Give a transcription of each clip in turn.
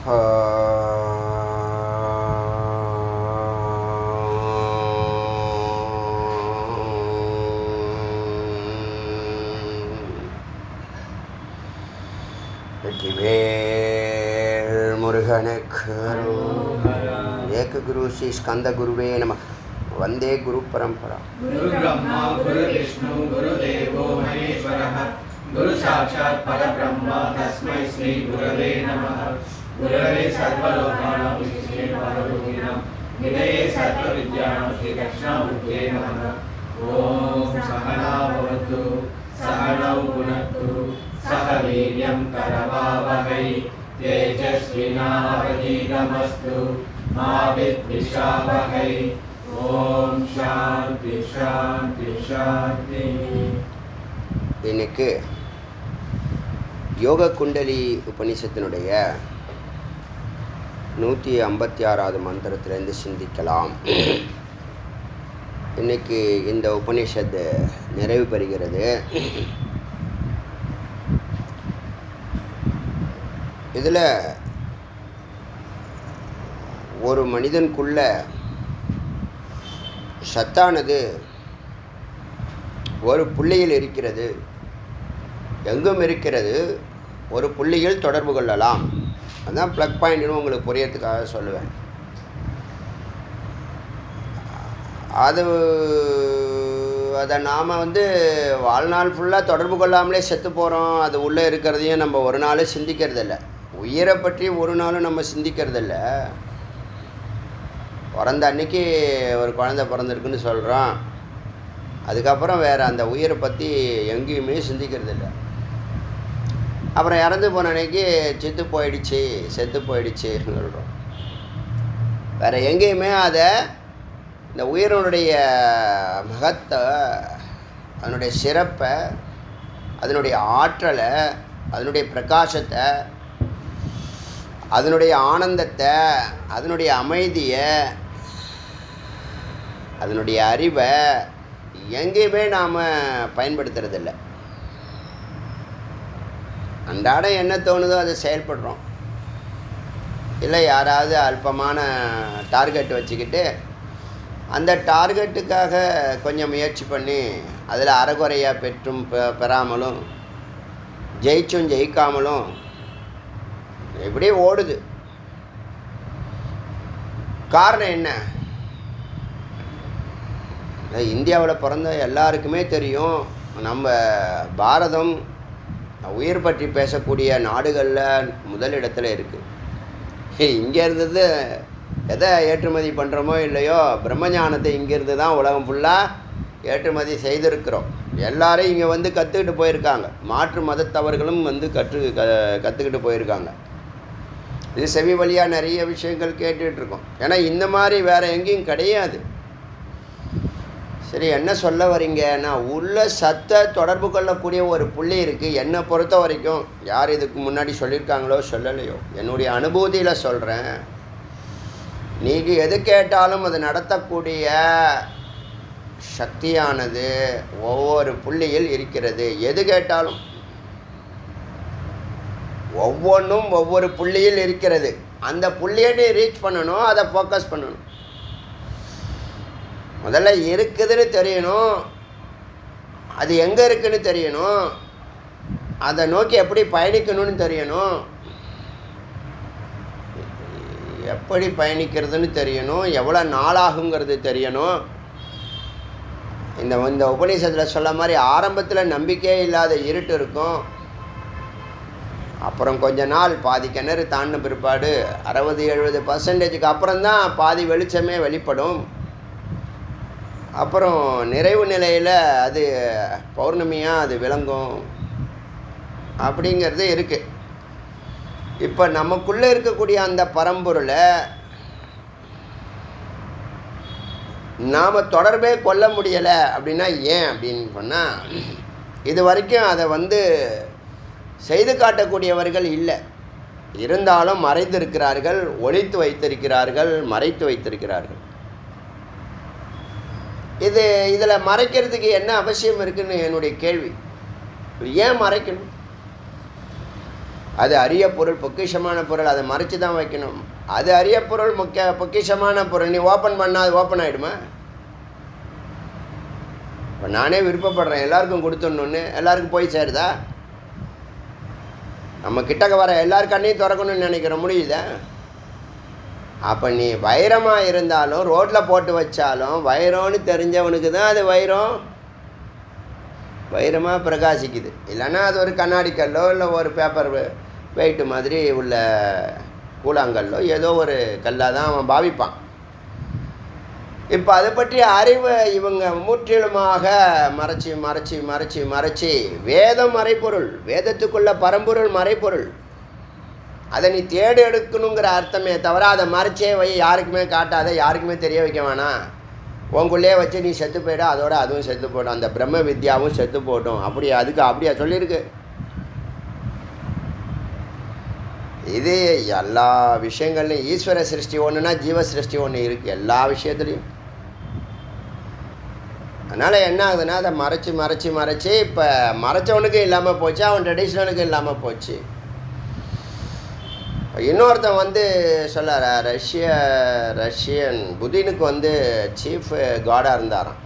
வெற்றிவேல் முருகனுக்கு ஏக குரு ஸ்ரீ ஸ்கந்த குருவே நமः. वंदे गुरु परंपरा. गुरु ब्रह्मा गुरु विष्णु गुरु देवो महेश्वरः गुरु साक्षात् परब्रह्म तस्मै श्री गुरवे नमः. गुरवे सर्वलोकानां विषये परलोकिनां निधये सर्वविद्यानां श्री दक्षिणामूर्तये नमः. ओम सहना भवतु सहनौ भुनक्तु सह वीर्यं करवावहै तेजस्विनावधीतमस्तु मा विद्विषावहै. ஓம் சாந்தி சாந்தி சாந்தி. இன்னைக்கு யோக குண்டலி உபனிஷத்தினுடைய 156வது மந்திரத்திலிருந்து சிந்திக்கலாம். இன்னைக்கு இந்த உபனிஷத்து நிறைவு பெறுகிறது. இதில் ஒரு மனிதனுக்குள்ள சத்தானது ஒரு புள்ளியில் இருக்கிறது, எங்கும் இருக்கிறது, ஒரு புள்ளியில் தொடர்பு கொள்ளலாம். அதுதான் ப்ளக் பாயிண்ட்னு உங்களுக்கு புரியறதுக்காக சொல்லுவேன். அதை நாம் வாழ்நாள் ஃபுல்லாக தொடர்பு கொள்ளாமலே செத்து போகிறோம். அது உள்ளே இருக்கிறதையும் நம்ம ஒரு நாள் சிந்திக்கிறதில்ல. உயிரை பற்றி ஒரு நாளும் நம்ம சிந்திக்கிறதில்ல. பிறந்த அன்னைக்கு ஒரு குழந்தை பிறந்திருக்குன்னு சொல்கிறோம். அதுக்கப்புறம் வேறு அந்த உயிரை பற்றி எங்கேயுமே சிந்திக்கிறதில்ல. அப்புறம் இறந்து போன அன்னைக்கு செத்து போயிடுச்சுன்னு சொல்கிறோம். வேறு எங்கேயுமே அதை இந்த உயிரினுடைய மகத்தை, அதனுடைய சிறப்பை, அதனுடைய ஆற்றலை, அதனுடைய பிரகாசத்தை, அதனுடைய ஆனந்தத்தை, அதனுடைய அமைதியை, அதனுடைய அறிவை எங்கேயுமே நாம் பயன்படுத்துறதில்லை. அன்றாடம் என்ன தோணுதோ அதை செயல்படுறோம். இல்லை யாராவது அல்பமான டார்கெட் வச்சுக்கிட்டு அந்த டார்கெட்டுக்காக கொஞ்சம் முயற்சி பண்ணி அதில் அறகுறையாக பெற்றும் பெறாமலும் ஜெயிச்சும் ஜெயிக்காமலும் இப்படியே ஓடுது. காரணம் என்ன? இந்தியாவில் பிறந்த எல்லாருக்குமே தெரியும், நம்ம பாரதம் உயிர் பற்றி பேசக்கூடிய நாடுகளில் முதலிடத்தில் இருக்குது. இங்கே இருந்தது எதை ஏற்றுமதி பண்ணுறோமோ இல்லையோ, பிரம்மஞானத்தை இங்கேருந்து தான் உலகம் ஃபுல்லாக ஏற்றுமதி செய்திருக்கிறோம். எல்லோரும் இங்கே கற்றுக்கிட்டு போயிருக்காங்க. மாற்று மதத்தவர்களும் கற்றுக்கிட்டு போயிருக்காங்க. இது செவி வழியாக நிறைய விஷயங்கள் கேட்டுட்ருக்கோம். ஏன்னா இந்த மாதிரி வேறு எங்கேயும் கிடையாது. சரி, என்ன சொல்ல வரீங்கன்னா, உள்ள சத்தை தொடர்பு கொள்ளக்கூடிய ஒரு புள்ளி இருக்குது. என்னை பொறுத்த வரைக்கும், யார் இதுக்கு முன்னாடி சொல்லியிருக்காங்களோ சொல்லலையோ, என்னுடைய அனுபூதியில் சொல்கிறேன். நீங்கள் எது கேட்டாலும் அது நடத்தக்கூடிய சக்தியானது ஒவ்வொரு புள்ளியில் இருக்கிறது. எது கேட்டாலும் ஒவ்வொன்றும் ஒவ்வொரு புள்ளியில் இருக்கிறது. அந்த புள்ளியை நீ ரீச் பண்ணணும், அதை ஃபோக்கஸ் பண்ணணும். முதல்ல இருக்குதுன்னு தெரியணும், அது எங்கே இருக்குதுன்னு தெரியணும், அதை நோக்கி எப்படி பயணிக்கணும்னு தெரியணும், எப்படி பயணிக்கிறதுன்னு தெரியணும், எவ்வளோ நாளாகுங்கிறது தெரியணும். இந்த உபநிஷத்தில் சொல்ல மாதிரி ஆரம்பத்தில் நம்பிக்கையே இல்லாத இருட்டு இருக்கும். அப்புறம் கொஞ்ச நாள் பாதி கிணறு தாண்டின பிற்பாடு 60-70% அப்புறம்தான் பாதி வெளிச்சமே வெளிப்படும். அப்புறம் நிறைவு நிலையில் அது பௌர்ணமியாக அது விளங்கும். அப்படிங்கிறது இருக்குது. இப்போ நமக்குள்ளே இருக்கக்கூடிய அந்த பரம்பொருளை நாம் தொடர்பே கொள்ள முடியலை. அப்படின்னா ஏன் அப்படின்னு சொன்னால், இது வரைக்கும் அதை செய்து காட்டக்கூடியவர்கள் இல்லை. இருந்தாலும் மறைந்திருக்கிறார்கள், ஒளித்து வைத்திருக்கிறார்கள், மறைத்து வைத்திருக்கிறார்கள். இதில் மறைக்கிறதுக்கு என்ன அவசியம் இருக்குன்னு என்னுடைய கேள்வி. ஏன் மறைக்கணும்? அது அரிய பொருள், பொக்கிஷமான பொருள், அதை மறைச்சி தான் வைக்கணும். அது அரிய பொருள், பொக்கிஷமான பொருள். நீ ஓப்பன் பண்ணால் அது ஓப்பன் ஆகிடுமா? இப்போ நானே விருப்பப்படுறேன் எல்லாருக்கும் கொடுத்துடணுன்னு, எல்லாருக்கும் போய் சேருதா? நம்ம கிட்டக்க வர எல்லார் கண்ணையும் திறக்கணும்னு நினைக்கிற முடியுதா? அப்போ நீ வைரமாக இருந்தாலும் ரோட்டில் போட்டு வச்சாலும் வைரம்னு தெரிஞ்சவனுக்கு தான் அது வைரமாக பிரகாசிக்குது. இல்லைன்னா அது ஒரு கண்ணாடி கல்லோ இல்லை ஒரு பேப்பர் வெயிட்டு மாதிரி உள்ள கூழாங்கல்லோ ஏதோ ஒரு கல்லாக தான் அவன் பாவிப்பான். இப்போ அதை பற்றிய அறிவை இவங்க முற்றிலுமாக மறைச்சி மறைச்சி மறைச்சி மறைச்சி வேதம் மறைப்பொருள், வேதத்துக்குள்ள பரம்பொருள் மறைப்பொருள், அதை நீ தேடி எடுக்கணுங்கிற அர்த்தமே தவிர அதை மறைச்சே வை, யாருக்குமே காட்டாத, யாருக்குமே தெரிய வைக்க வேணாம், உங்களுக்குள்ளே வச்சு நீ செத்து போயிட, அதோட அதுவும் செத்து போய்டும், அந்த பிரம்ம வித்யாவும் செத்து போட்டும். அப்படியா சொல்லியிருக்கு. இது எல்லா விஷயங்கள்லையும் ஈஸ்வர சிருஷ்டி ஒன்றுனா ஜீவ சிருஷ்டி ஒன்று இருக்குது எல்லா விஷயத்துலையும். அதனால் என்ன ஆகுதுன்னா அதை மறைச்சி மறைச்சி மறைச்சி இப்போ மறைச்சவனுக்கும் இல்லாமல் போச்சு, அவன் ட்ரெடிஷ்னலுக்கும் இல்லாமல் போச்சு. இன்னொருத்தன் வந்து சொல்ல ரஷ்யன் புதினுக்கு சீஃப் காடாக இருந்தாராம்.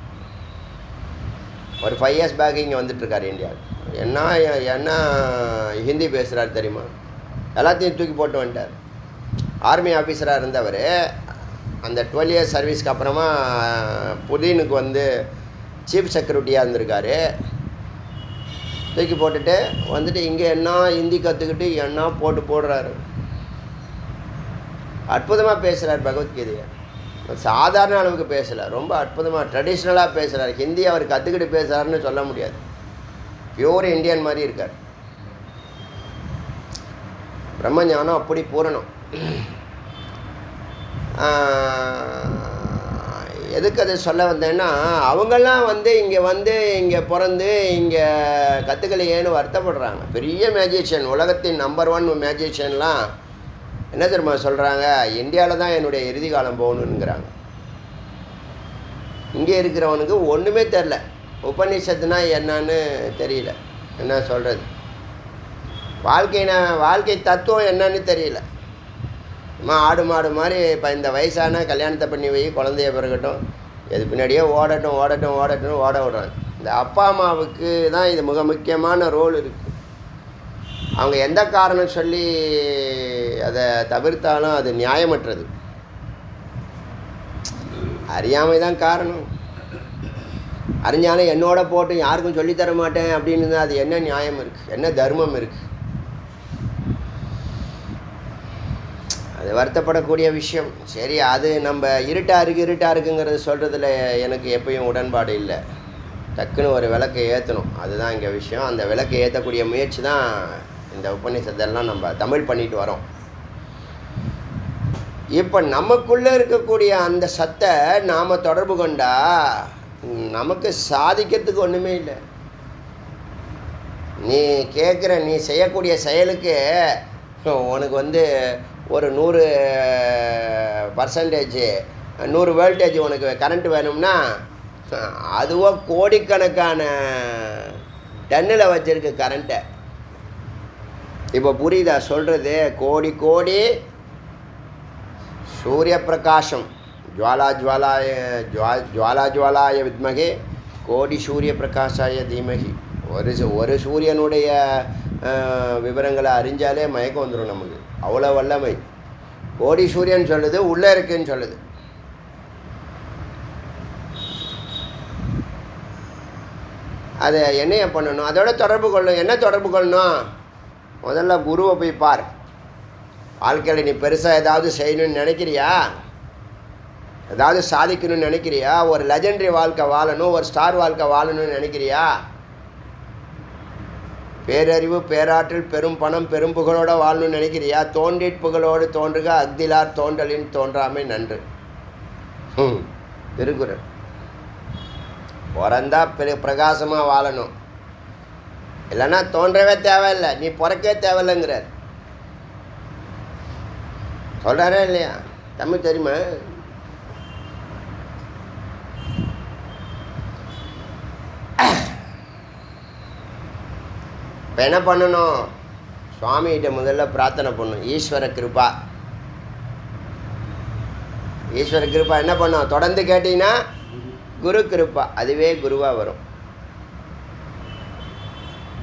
ஒரு 5 years பேக் இங்கே வந்துட்டுருக்கார் இந்தியாவுக்கு. என்ன ஹிந்தி பேசுகிறார் தெரியுமா? எல்லாத்தையும் தூக்கி போட்டு வந்துட்டார். ஆர்மி ஆஃபீஸராக இருந்தவர் அந்த 12 years சர்வீஸ்க்கு அப்புறமா புதினுக்கு சீஃப் செக்யூரிட்டியாக இருந்திருக்காரு. தூக்கி போட்டுட்டு இங்கே என்ன ஹிந்தி கற்றுக்கிட்டு என்ன போடுறாரு. அற்புதமாக பேசுகிறார் பகவத்கீதையை. சாதாரண அளவுக்கு பேசலை, ரொம்ப அற்புதமாக ட்ரெடிஷ்னலாக பேசுகிறார். ஹிந்தி அவர் கற்றுக்கிட்டு பேசுகிறாருன்னு சொல்ல முடியாது. பியூர் இந்தியன் மாதிரி இருக்கார். பிரம்மஞானம் அப்படி பூரணம். எதுக்கு அதை சொல்ல வந்தேன்னா, அவங்கெல்லாம் இங்கே பிறந்து இங்கே கற்றுக்கலையேன்னு வருத்தப்படுறாங்க. பெரிய மேஜிஷியன், உலகத்தின் நம்பர் 1 மேஜிஷியன்லாம் என்ன தெரியுமா சொல்கிறாங்க? இந்தியாவில் தான் என்னுடைய இறுதி காலம் போகணுங்கிறாங்க. இங்கே இருக்கிறவனுக்கு ஒன்றுமே தெரில, உபநிஷத்துனா என்னன்னு தெரியல, என்ன சொல்கிறது, வாழ்க்கை தத்துவம் என்னன்னு தெரியல. ஆடு மாடு மாதிரி இப்போ இந்த வயசான கல்யாணத்தை பண்ணி வை, குழந்தைய பிறகட்டும், எது பின்னாடியே ஓடட்டும் ஓட விடுறாங்க. இந்த அப்பா அம்மாவுக்கு தான் இது மிக முக்கியமான ரோல் இருக்குது. அவங்க எந்த காரணம் சொல்லி அதை தவிர்த்தாலும் அது நியாயமற்றது. அறியாமை தான் காரணம். அறிஞ்சாலும் என்னோட போட்டு யாருக்கும் சொல்லித்தர மாட்டேன் அப்படின்னு அது என்ன நியாயம் இருக்குது, என்ன தர்மம் இருக்குது? அது வருத்தப்படக்கூடிய விஷயம். சரி, அது நம்ம இருட்டாக இருக்குங்கிறது சொல்கிறதுல எனக்கு எப்பயும் உடன்பாடு இல்லை. டக்குன்னு ஒரு விளக்கை ஏற்றணும், அதுதான் இங்கே விஷயம். அந்த விளக்கை ஏற்றக்கூடிய முயற்சி தான் இந்த உபநிஷத்தெல்லாம் நம்ம தமிழ் பண்ணிட்டு வரோம். இப்போ நமக்குள்ளே இருக்கக்கூடிய அந்த சத்தை நாம் தொடர்பு கொண்டா நமக்கு சாதிக்கிறதுக்கு ஒன்றுமே இல்லை. நீ செய்யக்கூடிய செயலுக்கு உனக்கு ஒரு 100% 100 voltage உனக்கு கரண்ட் வேணும்னா அதுவோ கோடிக்கணக்கான டன்னில் வச்சுருக்கு கரண்ட்டை. இப்போ புரியுதா சொல்கிறது? கோடி சூரிய பிரகாசம், ஜுவாலாய வித்மகே கோடி சூரிய பிரகாசாய தீமகி. ஒரு சூரியனுடைய விவரங்களை அறிஞ்சாலே மயக்கம் வந்துடும் நமக்கு, அவ்வளோ வல்லமை. கோடி சூரியன் சொல்லுது, உள்ளே இருக்குன்னு சொல்லுது. அதை என்னைய பண்ணணும், அதோட தொடர்பு கொள்ளணும். என்ன தொடர்பு கொள்ளணும்? முதல்ல குருவை போய் பார். வாழ்க்கையில் நீ பெருசாக ஏதாவது செய்யணும்னு நினைக்கிறியா, ஏதாவது சாதிக்கணும்னு நினைக்கிறியா, ஒரு லெஜெண்டரி வாழ்க்கை வாழணும், ஒரு ஸ்டார் வாழ்க்கை வாழணும்னு நினைக்கிறியா, பேரறிவு பேராற்றல் பெரும் பணம் பெரும் புகழோடு வாழணும்னு நினைக்கிறியா, தோன்றிற் புகழோடு தோன்றுக அக்திலார் தோன்றலின் தோன்றாமை நன்று. திருக்குறள். பிறந்தா பிரகாசமாக வாழணும், இல்லைன்னா தோன்றவே தேவையில்லை, நீ பிறக்கவே தேவையில்லைங்கிறார். சொல்கிறாரே இல்லையா? தமிழ் தெரியுமா? இப்போ என்ன பண்ணணும்? சுவாமிகிட்ட முதல்ல பிரார்த்தனை பண்ணும், ஈஸ்வர கிருபா. ஈஸ்வர கிருபா என்ன பண்ணும்? தொடர்ந்து கேட்டிங்கன்னா குரு கிருப்பா, அதுவே குருவாக வரும்.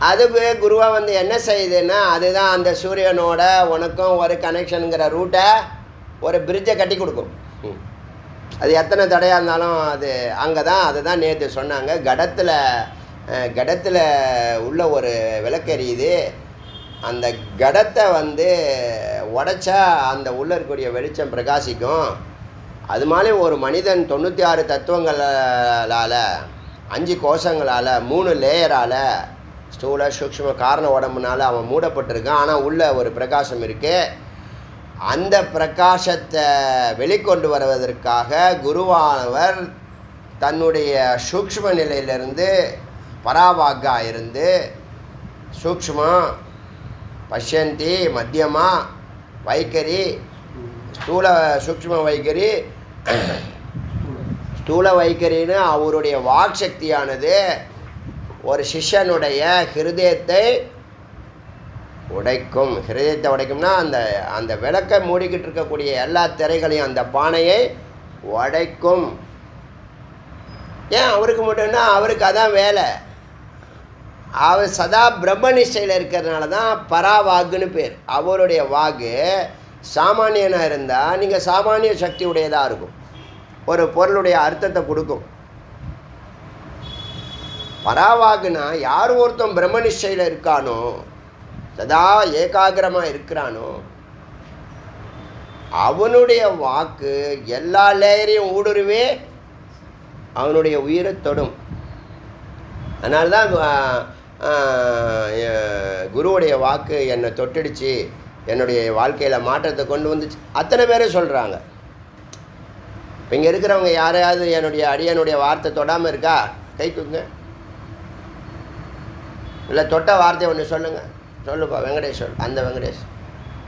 அதுவே குருவாக வந்து என்ன செய்யுதுன்னா, அதுதான் அந்த சூரியனோட உனக்கும் ஒரு கனெக்ஷனுங்கிற ரூட்டை, ஒரு பிரிட்ஜை கட்டி கொடுக்கும். அது எத்தனை தடையாக இருந்தாலும் அது அங்கே தான். அதுதான் நேற்று சொன்னாங்க, கடத்தில் உள்ள ஒரு விளக்கெரியுது, அந்த கடத்தை வந்து உடைச்சா அந்த உள்ளே இருக்கக்கூடிய வெளிச்சம் பிரகாசிக்கும். அது மாதிரி ஒரு மனிதன் 96 தத்துவங்களால், 5 கோஷங்களால், 3 லேயரால், ஸ்தூல சூக்ஷ்ம காரண உடம்புனால அவன் மூடப்பட்டிருக்கான். ஆனால் உள்ள ஒரு பிரகாசம் இருக்குது. அந்த பிரகாசத்தை வெளிக்கொண்டு வருவதற்காக குருவானவர் தன்னுடைய சூக்ஷ்ம நிலையிலிருந்து பராவாக்கா இருந்து சூக்ஷ்மா, பஷ்யந்தி, மத்தியமா, வைக்கரி, ஸ்தூல சூக்ஷ்ம வைக்கரி, ஸ்தூல வைக்கரின்னு அவருடைய வாக் சக்தியானது ஒரு சிஷ்யனுடைய ஹிருதயத்தை உடைக்கும். ஹிருதயத்தை உடைக்கும்னா அந்த விளக்கை மூடிக்கிட்டு இருக்கக்கூடிய எல்லா திரைகளையும், அந்த பானையை உடைக்கும். ஏன் அவருக்கு மட்டும்னா, அவருக்கு அதான் வேலை. அவர் சதா பிரம்மனிஷ்டையில் இருக்கிறதுனால தான் பராவாக்குன்னு பேர். அவருடைய வாக்கு சாமானியனாக இருந்தால் நீங்கள் சாமானிய சக்தி உடையதாக இருக்கும், ஒரு பொருளுடைய அர்த்தத்தை கொடுக்கும். பராவாக்குனா யார் ஒருத்தன் பிரம்மனிஷ்டையில் இருக்கானோ, சதா ஏகாகிரமாக இருக்கிறானோ, அவனுடைய வாக்கு எல்லா லேயரையும் ஊடுருவே அவனுடைய உயிரை தொடும். அதனால்தான் குருவுடைய வாக்கு என்னை தொட்டுடுச்சு, என்னுடைய வாழ்க்கையில் மாற்றத்தை கொண்டு வந்துச்சு, அத்தனை பேரும் சொல்கிறாங்க. இப்போ இங்கே இருக்கிறவங்க யாரையாவது என்னுடைய அடியனுடைய வார்த்தை தொடாமல் இருக்கா? கை தூக்குங்க. இல்லை தொட்ட வார்த்தை ஒன்று சொல்லுங்கள். சொல்லுப்பா வெங்கடேஷ், அந்த வெங்கடேஷ்,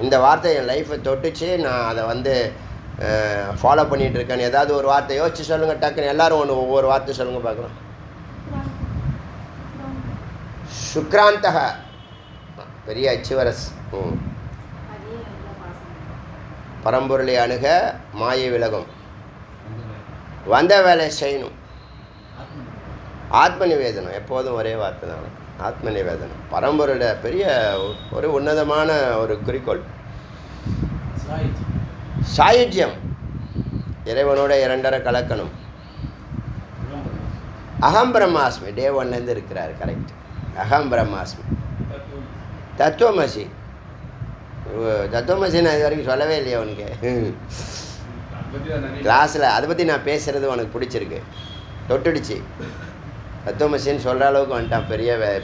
இந்த வார்த்தை என் லைஃப்பை தொட்டுச்சு, நான் அதை வந்து ஃபாலோ பண்ணிகிட்ருக்கேன்னு ஏதாவது ஒரு வார்த்தை யோசிச்சு சொல்லுங்கள். டக்குன்னு எல்லோரும் ஒவ்வொரு வார்த்தை சொல்லுங்கள் பார்க்கலாம். சுக்ராந்தக, பெரிய அச்சுவரஸ். பரம்பொருளை அணுக, மாயை விலகும், வந்த வேலை செய்யணும், ஆத்ம நிவேதனம். எப்போதும் ஒரே வார்த்தை தான், ஆத்ம நிவேதனம். பரம்பொருளோட பெரிய ஒரு உன்னதமான ஒரு குறிக்கோள். சாயுஜ்யம், இறைவனோட இரண்டரை கலக்கணும். அகம் பிரம்மாஸ்மி, டே 1லேருந்து இருக்கிறார். கரெக்ட். அகம் பிரம்மாஸ்மி. தத்துவமசி. தத்துவமசி நான் இது வரைக்கும் சொல்லவே இல்லையா உனக்கு கிளாஸில்? அதை பற்றி நான் பேசுகிறது உனக்கு பிடிச்சிருக்கு, தொட்டுடுச்சு. தத்துவமசின்னு சொல்கிற அளவுக்கு வந்துட்டான்.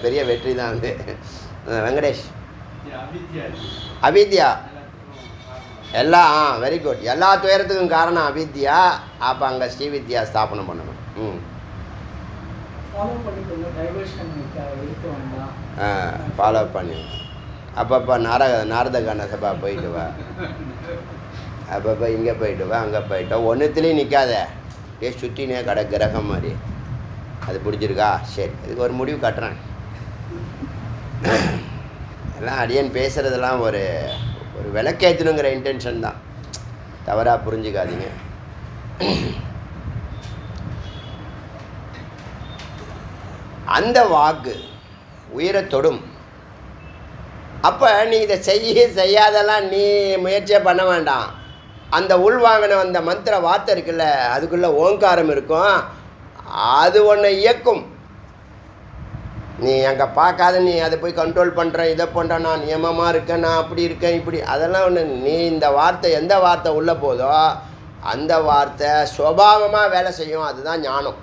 பெரிய வெற்றி தான் வந்து. வெங்கடேஷ், அவித்யா எல்லாம் வெரி குட். எல்லா துயரத்துக்கும் காரணம் அவித்யா. அப்போ அங்கே ஸ்ரீவித்யா ஸ்தாபனம் பண்ணணும். ஃபாலோ பண்ணி அப்பப்போ நாரத கான சபா போயிட்டு வா, அப்பப்போ இங்கே போயிட்டு வா, அங்கே போயிட்டோம். ஒன்றுத்துலேயும் நிற்காத, ஏ சுற்றினே கடை கிரகம் மாதிரி. அது பிடிச்சிருக்கா? சரி, இதுக்கு ஒரு முடிவு கட்டுறேன். எல்லாம் அடியன் பேசுகிறதெல்லாம் ஒரு விளக்கேற்றணுங்கிற இன்டென்ஷன் தான், தவறாக புரிஞ்சுக்காதீங்க. அந்த வாக்கு உயிரை தொடும். அப்போ நீ இதை செய்யாதெல்லாம் நீ முயற்சியே பண்ண வேண்டாம். அந்த உள்வாங்கின அந்த மந்திர வார்த்தை இருக்குல்ல, அதுக்குள்ளே ஓங்காரம் இருக்கும், அது ஒன்று இயக்கும். நீ அங்கே பார்க்காத, நீ அதை போய் கண்ட்ரோல் பண்ணுற, இதை பண்ணுற, நான் நியமமாக இருக்கேன், நான் அப்படி இருக்கேன், இப்படி, அதெல்லாம் ஒன்று. நீ இந்த வார்த்தை எந்த வார்த்தை உள்ளே போதோ அந்த வார்த்தை சுபாவமாக வேலை செய்யும். அதுதான் ஞானம்.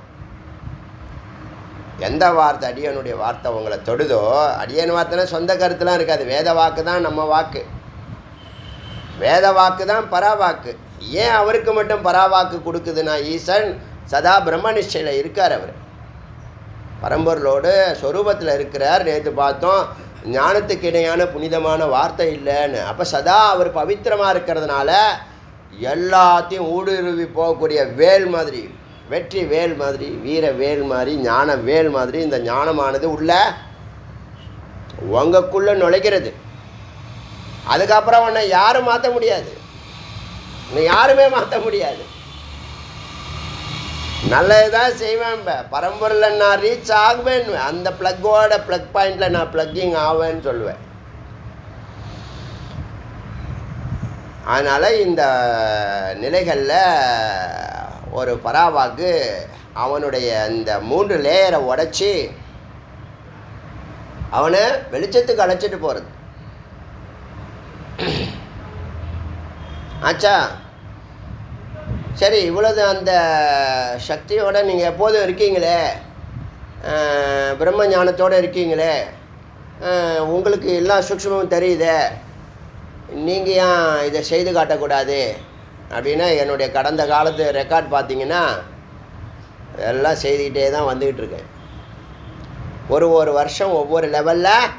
எந்த வார்த்தை அடியனுடைய வார்த்தை உங்களை தொடுதோ, அடியன் வார்த்தைனா சொந்த கருத்துலாம் இருக்காது. வேத வாக்கு தான் நம்ம வாக்கு, வேத வாக்கு தான் பராவாக்கு. ஏன் அவருக்கு மட்டும் பராவாக்கு கொடுக்குதுன்னா, ஈசன் சதா பிரம்மனிஷ்டையில் இருக்கார். அவர் பரம்பொருளோடு சொரூபத்தில் இருக்கிறார். நேற்று பார்த்தோம், ஞானத்துக்கு இணையான புனிதமான வார்த்தை இல்லைன்னு. அப்போ சதா அவர் பவித்திரமாக இருக்கிறதுனால எல்லாத்தையும் ஊடுருவி போகக்கூடிய வேல் மாதிரி, வெற்றி வேல் மாதிரி, வீர வேல் மாதிரி, ஞான வேல் மாதிரி இந்த ஞானமானது உள்ள உங்களுக்குள்ளே நுழைக்கிறது. அதுக்கப்புறம் உன்னை யாரும் மாற்ற முடியாது, உன்னை யாருமே மாற்ற முடியாது. நல்லது தான் செய்வேன். பரம்பொருளில் நான் ரீச் ஆகுவேன், அந்த ப்ளக்கோட ப்ளக் பாயிண்டில் நான் ப்ளக்கிங் ஆவேன்னு சொல்லுவேன். அதனால் இந்த நிலைகளில் ஒரு பராவாக்கு அவனுடைய இந்த 3 லேயரை உடச்சி அவனை வெளிச்சத்துக்கு அழைச்சிட்டு போகிறது. ஆச்சா, சரி, இவ்வளவு அந்த சக்தியோடு நீங்கள் எப்போதும் இருக்கீங்களே, பிரம்ம ஞானத்தோடு இருக்கீங்களே, உங்களுக்கு எல்லா சூக்ஷ்மமும் தெரியுதே, நீங்கள் ஏன் இதை செய்து காட்டக்கூடாது அப்படின்னா, என்னுடைய கடந்த காலத்து ரெக்கார்ட் பார்த்தீங்கன்னா எல்லாம் செய்துக்கிட்டே தான் வந்துக்கிட்டு இருக்கேன். ஒரு வருஷம் ஒவ்வொரு லெவலில்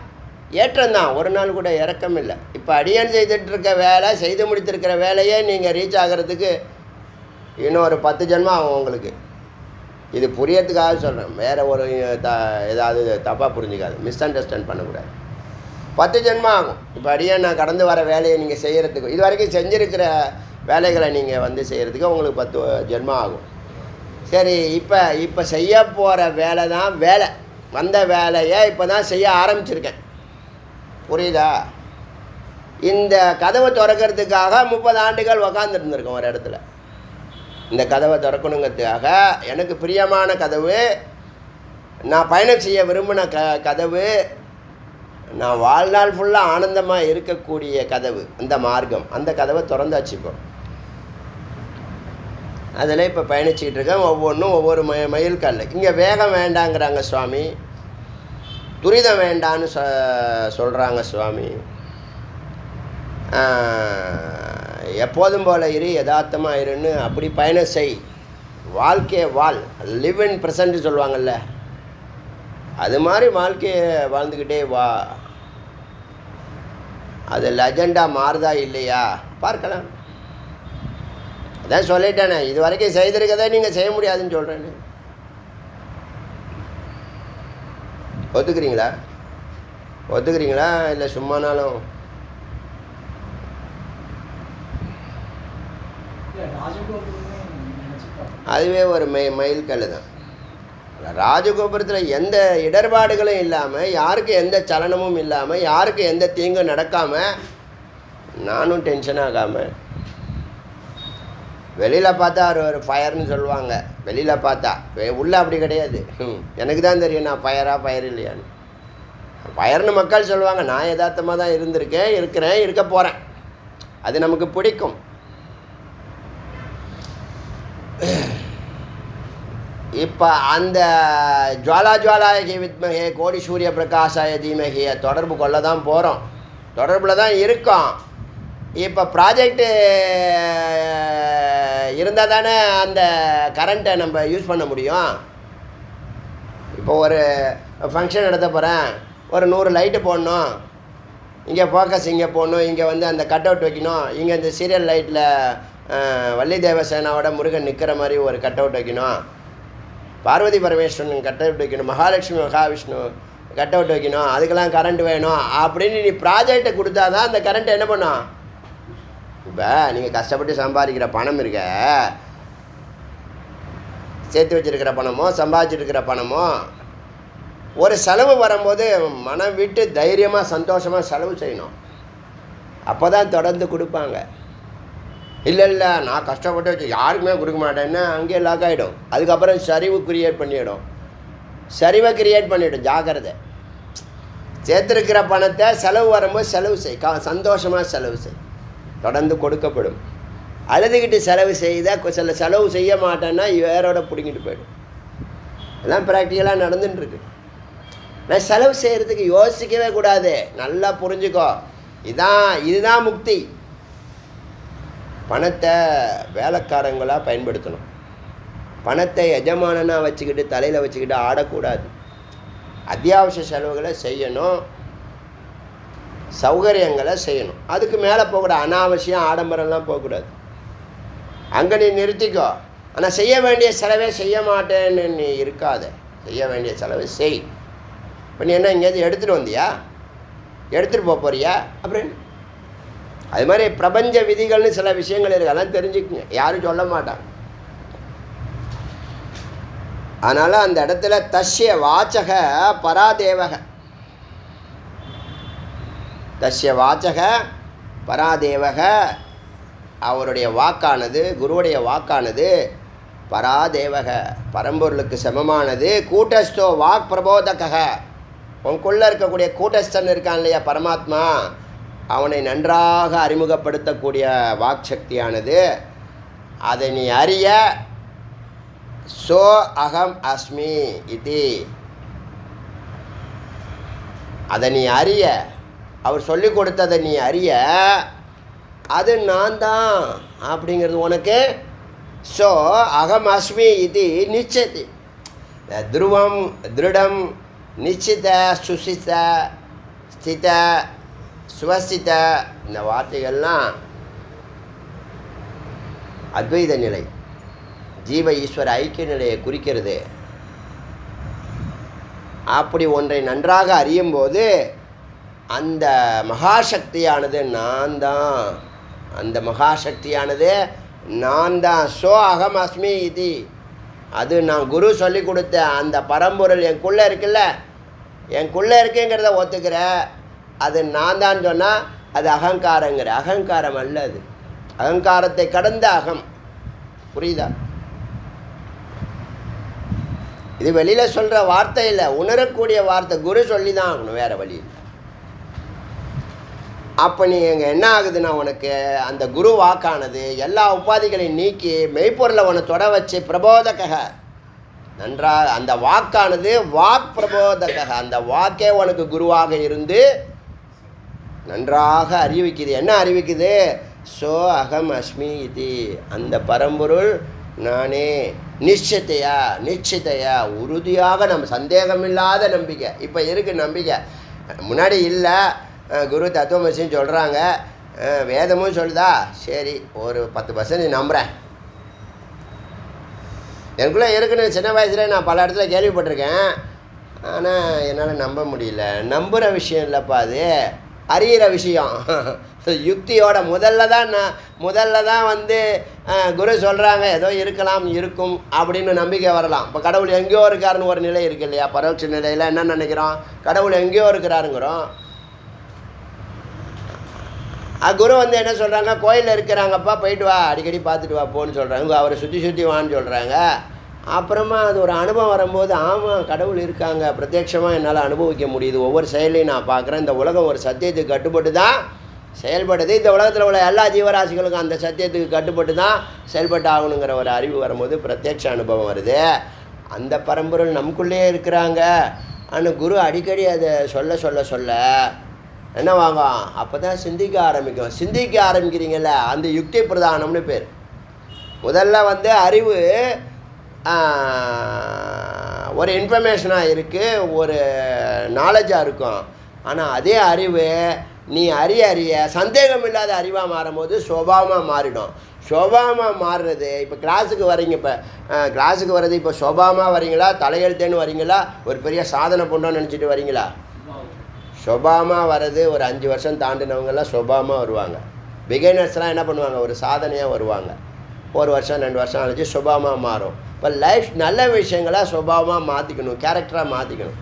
ஏற்றம்தான், ஒரு நாள் கூட இறக்கம் இல்லை. இப்போ அடியன் செய்துட்ருக்க வேலை, செய்து முடித்திருக்கிற வேலையே நீங்கள் ரீச் ஆகிறதுக்கு இன்னும் ஒரு 10 ஜென்மம் ஆகும் உங்களுக்கு. இது புரியறதுக்காக சொல்கிறேன், வேறு ஒரு ஏதாவது தப்பாக புரிஞ்சுக்காது, மிஸ் அண்டர்ஸ்டாண்ட் பண்ணக்கூடாது. 10 ஜென்மம் ஆகும். இப்போ அடியன் நான் கடந்து வர வேலையை நீங்கள் செய்கிறதுக்கு, இது வரைக்கும் செஞ்சுருக்கிற வேலைகளை நீங்கள் செய்கிறதுக்கு உங்களுக்கு 10 ஜென்மம் ஆகும். சரி, இப்போ செய்ய போகிற வேலை தான் வேலை, வந்த வேலையை இப்போ தான் செய்ய ஆரம்பிச்சிருக்கேன். புரியுதா? இந்த கதவை திறக்கிறதுக்காக 30 ஆண்டுகள் உக்காந்துருந்துருக்கேன் ஒரு இடத்துல. இந்த கதவை திறக்கணுங்கிறதுக்காக, எனக்கு பிரியமான கதவு, நான் பயணம் செய்ய விரும்பின கதவு, நான் வாழ்நாள் ஃபுல்லாக ஆனந்தமாக இருக்கக்கூடிய கதவு, அந்த மார்க்கம், அந்த கதவை திறந்தாச்சு. இப்போ அதில் இப்போ பயணிச்சிக்கிட்டு இருக்கேன். ஒவ்வொன்றும் ஒவ்வொரு மைல் கல்ல. இங்கே வேகம் வேண்டாங்கிறாங்க சுவாமி, துரிதம் வேண்டான்னு சொல்கிறாங்க சுவாமி. எப்போதும் போல இரு, யதார்த்தமாக இருன்னு அப்படி பயணம் செய், வாழ்க்கையை வாழ், லிவ் இன் ப்ரெசன்ட் சொல்லுவாங்கள்ல, அது மாதிரி வாழ்க்கையை வாழ்ந்துக்கிட்டே வா. அது லெஜெண்டா மாறுதா இல்லையா பார்க்கலாம். அதான் சொல்லிட்டேனே, இது வரைக்கும் செய்திருக்கதே நீங்கள் செய்ய முடியாதுன்னு சொல்கிறேன்னு. ஒத்துக்கிறீங்களா இல்லை சும்மானாலும்? அதுவே ஒரு மைல் கல் தான். ராஜகோபுரத்தில் எந்த இடர்பாடுகளும் இல்லாமல், யாருக்கு எந்த சலனமும் இல்லாமல், யாருக்கு எந்த தீங்கும் நடக்காமல், நானும் டென்ஷன் ஆகாமல், வெளியில் பார்த்தா ஒரு ஃபயர்னு சொல்லுவாங்க, வெளியில் பார்த்தா உள்ளே அப்படி கிடையாது. எனக்கு தான் தெரியும் நான் ஃபயர் இல்லையான்னு. ஃபயர்னு மக்கள் சொல்லுவாங்க, நான் யதார்த்தமாக தான் இருக்கிறேன், இருக்க போகிறேன். அது நமக்கு பிடிக்கும். இப்போ அந்த ஜுவாலாய வித்மகே கோடி சூரிய பிரகாசாய தீமகியை தொடர்பு கொள்ள தான் போகிறோம், தொடர்பில் தான் இருக்கோம். இப்போ ப்ராஜெக்டு இருந்தால் தானே அந்த கரண்ட்டை நம்ம யூஸ் பண்ண முடியும். இப்போ ஒரு ஃபங்க்ஷன் நடத்த போகிறேன், ஒரு 100 லைட்டு போடணும், இங்கே ஃபோக்கஸ் இங்கே போடணும், இங்கே அந்த கட் அவுட் வைக்கணும், இங்கே இந்த சீரியல் லைட்டில் வள்ளி தேவசேனாவோட முருகன் நிற்கிற மாதிரி ஒரு கட் அவுட் வைக்கணும், பார்வதி பரமேஸ்வரன் கட் அவுட் வைக்கணும், மகாலட்சுமி மகாவிஷ்ணு கட் அவுட் வைக்கணும், அதுக்கெல்லாம் கரண்ட் வேணும் அப்படின்னு நீ ப்ராஜெக்டை கொடுத்தா தான் அந்த கரண்ட்டை என்ன பண்ணும். இப்போ நீங்கள் கஷ்டப்பட்டு சம்பாதிக்கிற பணம் இருக்க, சேர்த்து வச்சுருக்கிற பணமோ சம்பாதிச்சிருக்கிற பணமோ, ஒரு செலவு வரும்போது மனம் விட்டு தைரியமாக சந்தோஷமாக செலவு செய்யணும். அப்போ தான் தொடர்ந்து கொடுப்பாங்க. இல்லை நான் கஷ்டப்பட்டு வச்சு யாருக்குமே கொடுக்க மாட்டேன்னா அங்கேயே லாக் ஆகிடும். அதுக்கப்புறம் சரிவை கிரியேட் பண்ணிவிடும். ஜாக்கிரதை. சேர்த்துருக்கிற பணத்தை செலவு வரும்போது செலவு செய், சந்தோஷமாக செலவு செய், தொடர்ந்து கொடுக்கப்படும். அழுதுகிட்டு செலவு செய்த செலவு செய்ய மாட்டேன்னா வேரோட பிடிங்கிட்டு போயிடும். எல்லாம் ப்ராக்டிக்கலாக நடந்துட்டுருக்கு. நான் செலவு செய்கிறதுக்கு யோசிக்கவே கூடாது. நல்லா புரிஞ்சுக்கோ, இதுதான் முக்தி. பணத்தை வேலைக்காரங்களாக பயன்படுத்தணும். பணத்தை எஜமானனாக வச்சுக்கிட்டு தலையில் வச்சுக்கிட்டு ஆடக்கூடாது. அத்தியாவசிய செலவுகளை செய்யணும், சௌகரியங்களை செய்யணும். அதுக்கு மேலே போகக்கூடாது. அனாவசியம் ஆடம்பரம்லாம் போகக்கூடாது. அங்கே நீ நிறுத்திக்கோ. ஆனால் செய்ய வேண்டிய செலவே செய்ய மாட்டேன்னு நீ இருக்காத. செய்ய வேண்டிய செலவை செய். இப்போ நீ என்ன எங்கேயாவது எடுத்துகிட்டு வந்தியா, எடுத்துகிட்டு போகிறியா, அப்புறம் அது மாதிரி பிரபஞ்ச விதிகள்னு சில விஷயங்கள் இருக்குது, அதெல்லாம் தெரிஞ்சுக்குங்க, யாரும் சொல்ல மாட்டாங்க. அதனால் அந்த இடத்துல தஸ்ய வாச்சக பராதேவக, தஸ்ய வாச்சக பராதேவக, அவருடைய வாக்கானது, குருவுடைய வாக்கானது பராதேவக பரம்பொருளுக்கு சமமானது. கூட்டஸ்தோ வாக் பிரபோதக, உனக்குள்ளே இருக்கக்கூடிய கூட்டஸ்தன் இருக்கான் இல்லையா பரமாத்மா, அவனை நன்றாக அறிமுகப்படுத்தக்கூடிய வாக் சக்தியானது. அதை நீ அறிய சோ அகம் அஸ்மி இது, அதை நீ அறிய, அவர் சொல்லி கொடுத்ததை நீ அறிய, அது நான் தான் அப்படிங்கிறது உனக்கு. ஸோ அகம் அஸ்மி இது நிச்சயத்தி, துருவம் திருடம் நிச்சித சுசித ஸ்தித சுவஸ்தித, இந்த வார்த்தைகள்லாம் அத்வைத நிலை, ஜீவ ஈஸ்வர ஐக்கிய நிலையை குறிக்கிறது. அப்படி ஒன்றை நன்றாக அறியும்போது அந்த மகாசக்தியானது நான் தான், அந்த மகாசக்தியானது நான் தான். ஸோ அகம் அஸ்மி இது, அது நான் குரு சொல்லி கொடுத்த அந்த பரம்பொருள் எனக்குள்ளே இருக்குல்ல, எனக்குள்ளே இருக்குங்கிறத ஒத்துக்கிற, அது நான் தான் சொன்னால் அது அகங்காரங்கிற. அகங்காரம் அல்ல, அது அகங்காரத்தை கடந்த அகம். புரியுதா? இது வெளியில் சொல்கிற வார்த்தை இல்லை, உணரக்கூடிய வார்த்தை. குரு சொல்லி தான் ஆகணும், வேறு வழி. அப்போ நீ எங்கே என்ன ஆகுதுன்னா, உனக்கு அந்த குரு வாக்கானது எல்லா உபாதிகளையும் நீக்கி மெய்ப்பொருளை உன்னை தொட வச்சு பிரபோதக, நன்றாக அந்த வாக்கானது வாக் பிரபோதக, அந்த வாக்கே உனக்கு குருவாக இருந்து நன்றாக அறிவிக்குது. என்ன அறிவிக்குது? ஸோ அகம் அஸ்மி இது, அந்த பரம்பொருள் நானே. நிச்சயத்தையா நிச்சயத்தையா உறுதியாக, நம்ம சந்தேகமில்லாத நம்பிக்கை. இப்போ இருக்குது நம்பிக்கை, முன்னாடி இல்லை. குரு தத்துவமசின்னு சொல்கிறாங்க, வேதமும் சொல்லுதா, சரி ஒரு 10% நம்புகிறேன். எனக்குள்ளே இருக்குன்னு சின்ன வயசுல நான் பல இடத்துல கேள்விப்பட்டிருக்கேன், ஆனால் என்னால் நம்ப முடியல. நம்புகிற விஷயம் இல்லைப்பா, அது அறிகிற விஷயம். யுக்தியோட முதல்ல தான் வந்து குரு சொல்கிறாங்க ஏதோ இருக்கலாம் இருக்கும் அப்படின்னு நம்பிக்கை வரலாம். இப்போ கடவுள் எங்கேயோ இருக்காருன்னு ஒரு நிலை இருக்கு இல்லையா, பரோட்ச நிலையில் என்ன நினைக்கிறோம், கடவுள் எங்கேயோ இருக்கிறாருங்கிறோம். குரு வந்து என்ன சொல்கிறாங்க, கோயிலில் இருக்கிறாங்கப்பா, போயிட்டு வா, அடிக்கடி பார்த்துட்டு வா போன்னு சொல்கிறாங்க, அவரை சுற்றி வான்னு சொல்கிறாங்க. அப்புறமா அது ஒரு அனுபவம் வரும்போது, ஆமாம் கடவுள் இருக்காங்க, பிரத்யட்சமாக என்னால் அனுபவிக்க முடியுது, ஒவ்வொரு செயலையும் நான் பார்க்குறேன், இந்த உலகம் ஒரு சத்தியத்துக்கு கட்டுப்பட்டு தான் செயல்படுது, இந்த உலகத்தில் உள்ள எல்லா ஜீவராசிகளுக்கும் அந்த சத்தியத்துக்கு கட்டுப்பட்டு தான் செயல்பட்டு ஆகணுங்கிற ஒரு அறிவு வரும்போது பிரத்யட்ச அனுபவம் வருது. அந்த பரம்பொருள் நமக்குள்ளேயே இருக்கிறாங்க ஆனால் குரு அடிக்கடி அதை சொல்ல என்ன வாங்கும், அப்போ தான் சிந்திக்க ஆரம்பிக்கிறீங்கள, அந்த யுக்தி பிரதானம்னு பேர். முதல்ல வந்து அறிவு ஒரு இன்ஃபர்மேஷனாக இருக்குது, ஒரு நாலேஜாக இருக்கும். ஆனால் அதே அறிவு நீ அறிய சந்தேகம் இல்லாத அறிவாக மாறும்போது சுபாவமாக மாறிடும். சுபாவமாக மாறுறது, இப்போ கிளாஸுக்கு வரீங்க, இப்போ கிளாஸுக்கு வர்றது இப்போ சுபாவமாக வரீங்களா, தலையெழுத்தேன்னு வரீங்களா, ஒரு பெரிய சாதனை பண்ணோன்னு நினச்சிட்டு வரீங்களா? சுபாவமாக வர்றது ஒரு 5 வருஷம் தாண்டினவங்கெல்லாம் சுபாவமாக வருவாங்க. பிகைனர்ஸ்லாம் என்ன பண்ணுவாங்க, ஒரு சாதனையாக வருவாங்க, 1 வருஷம் 2 வருஷம் ஆச்சு சுபாவமாக மாறும். இப்போ லைஃப் நல்ல விஷயங்களாக சுபாவமாக மாற்றிக்கணும், கேரக்டராக மாற்றிக்கணும்.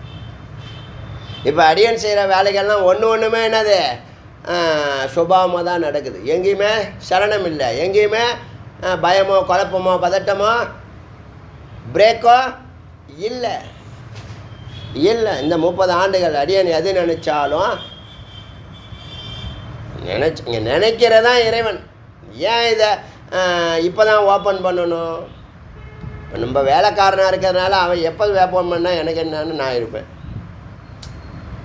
இப்போ அடியன் செய்கிற வேலைகள்லாம் ஒன்றுமே என்னது சுபாவமாக தான் நடக்குது. எங்கேயுமே சலனம் இல்லை, எங்கேயுமே பயமோ குழப்பமோ பதட்டமோ பிரேக்கோ இல்லை. இந்த 30 ஆண்டுகள் அடியன் எது நினச்சாலும் நினைக்கிறதான் இறைவன். ஏன் இதை இப்போ தான் ஓப்பன் பண்ணணும்? இப்போ நம்ம வேலைக்காரனாக இருக்கிறதுனால அவன் எப்போ ஓப்பன் பண்ணால் எனக்கு என்னன்னு நான் இருப்பேன்.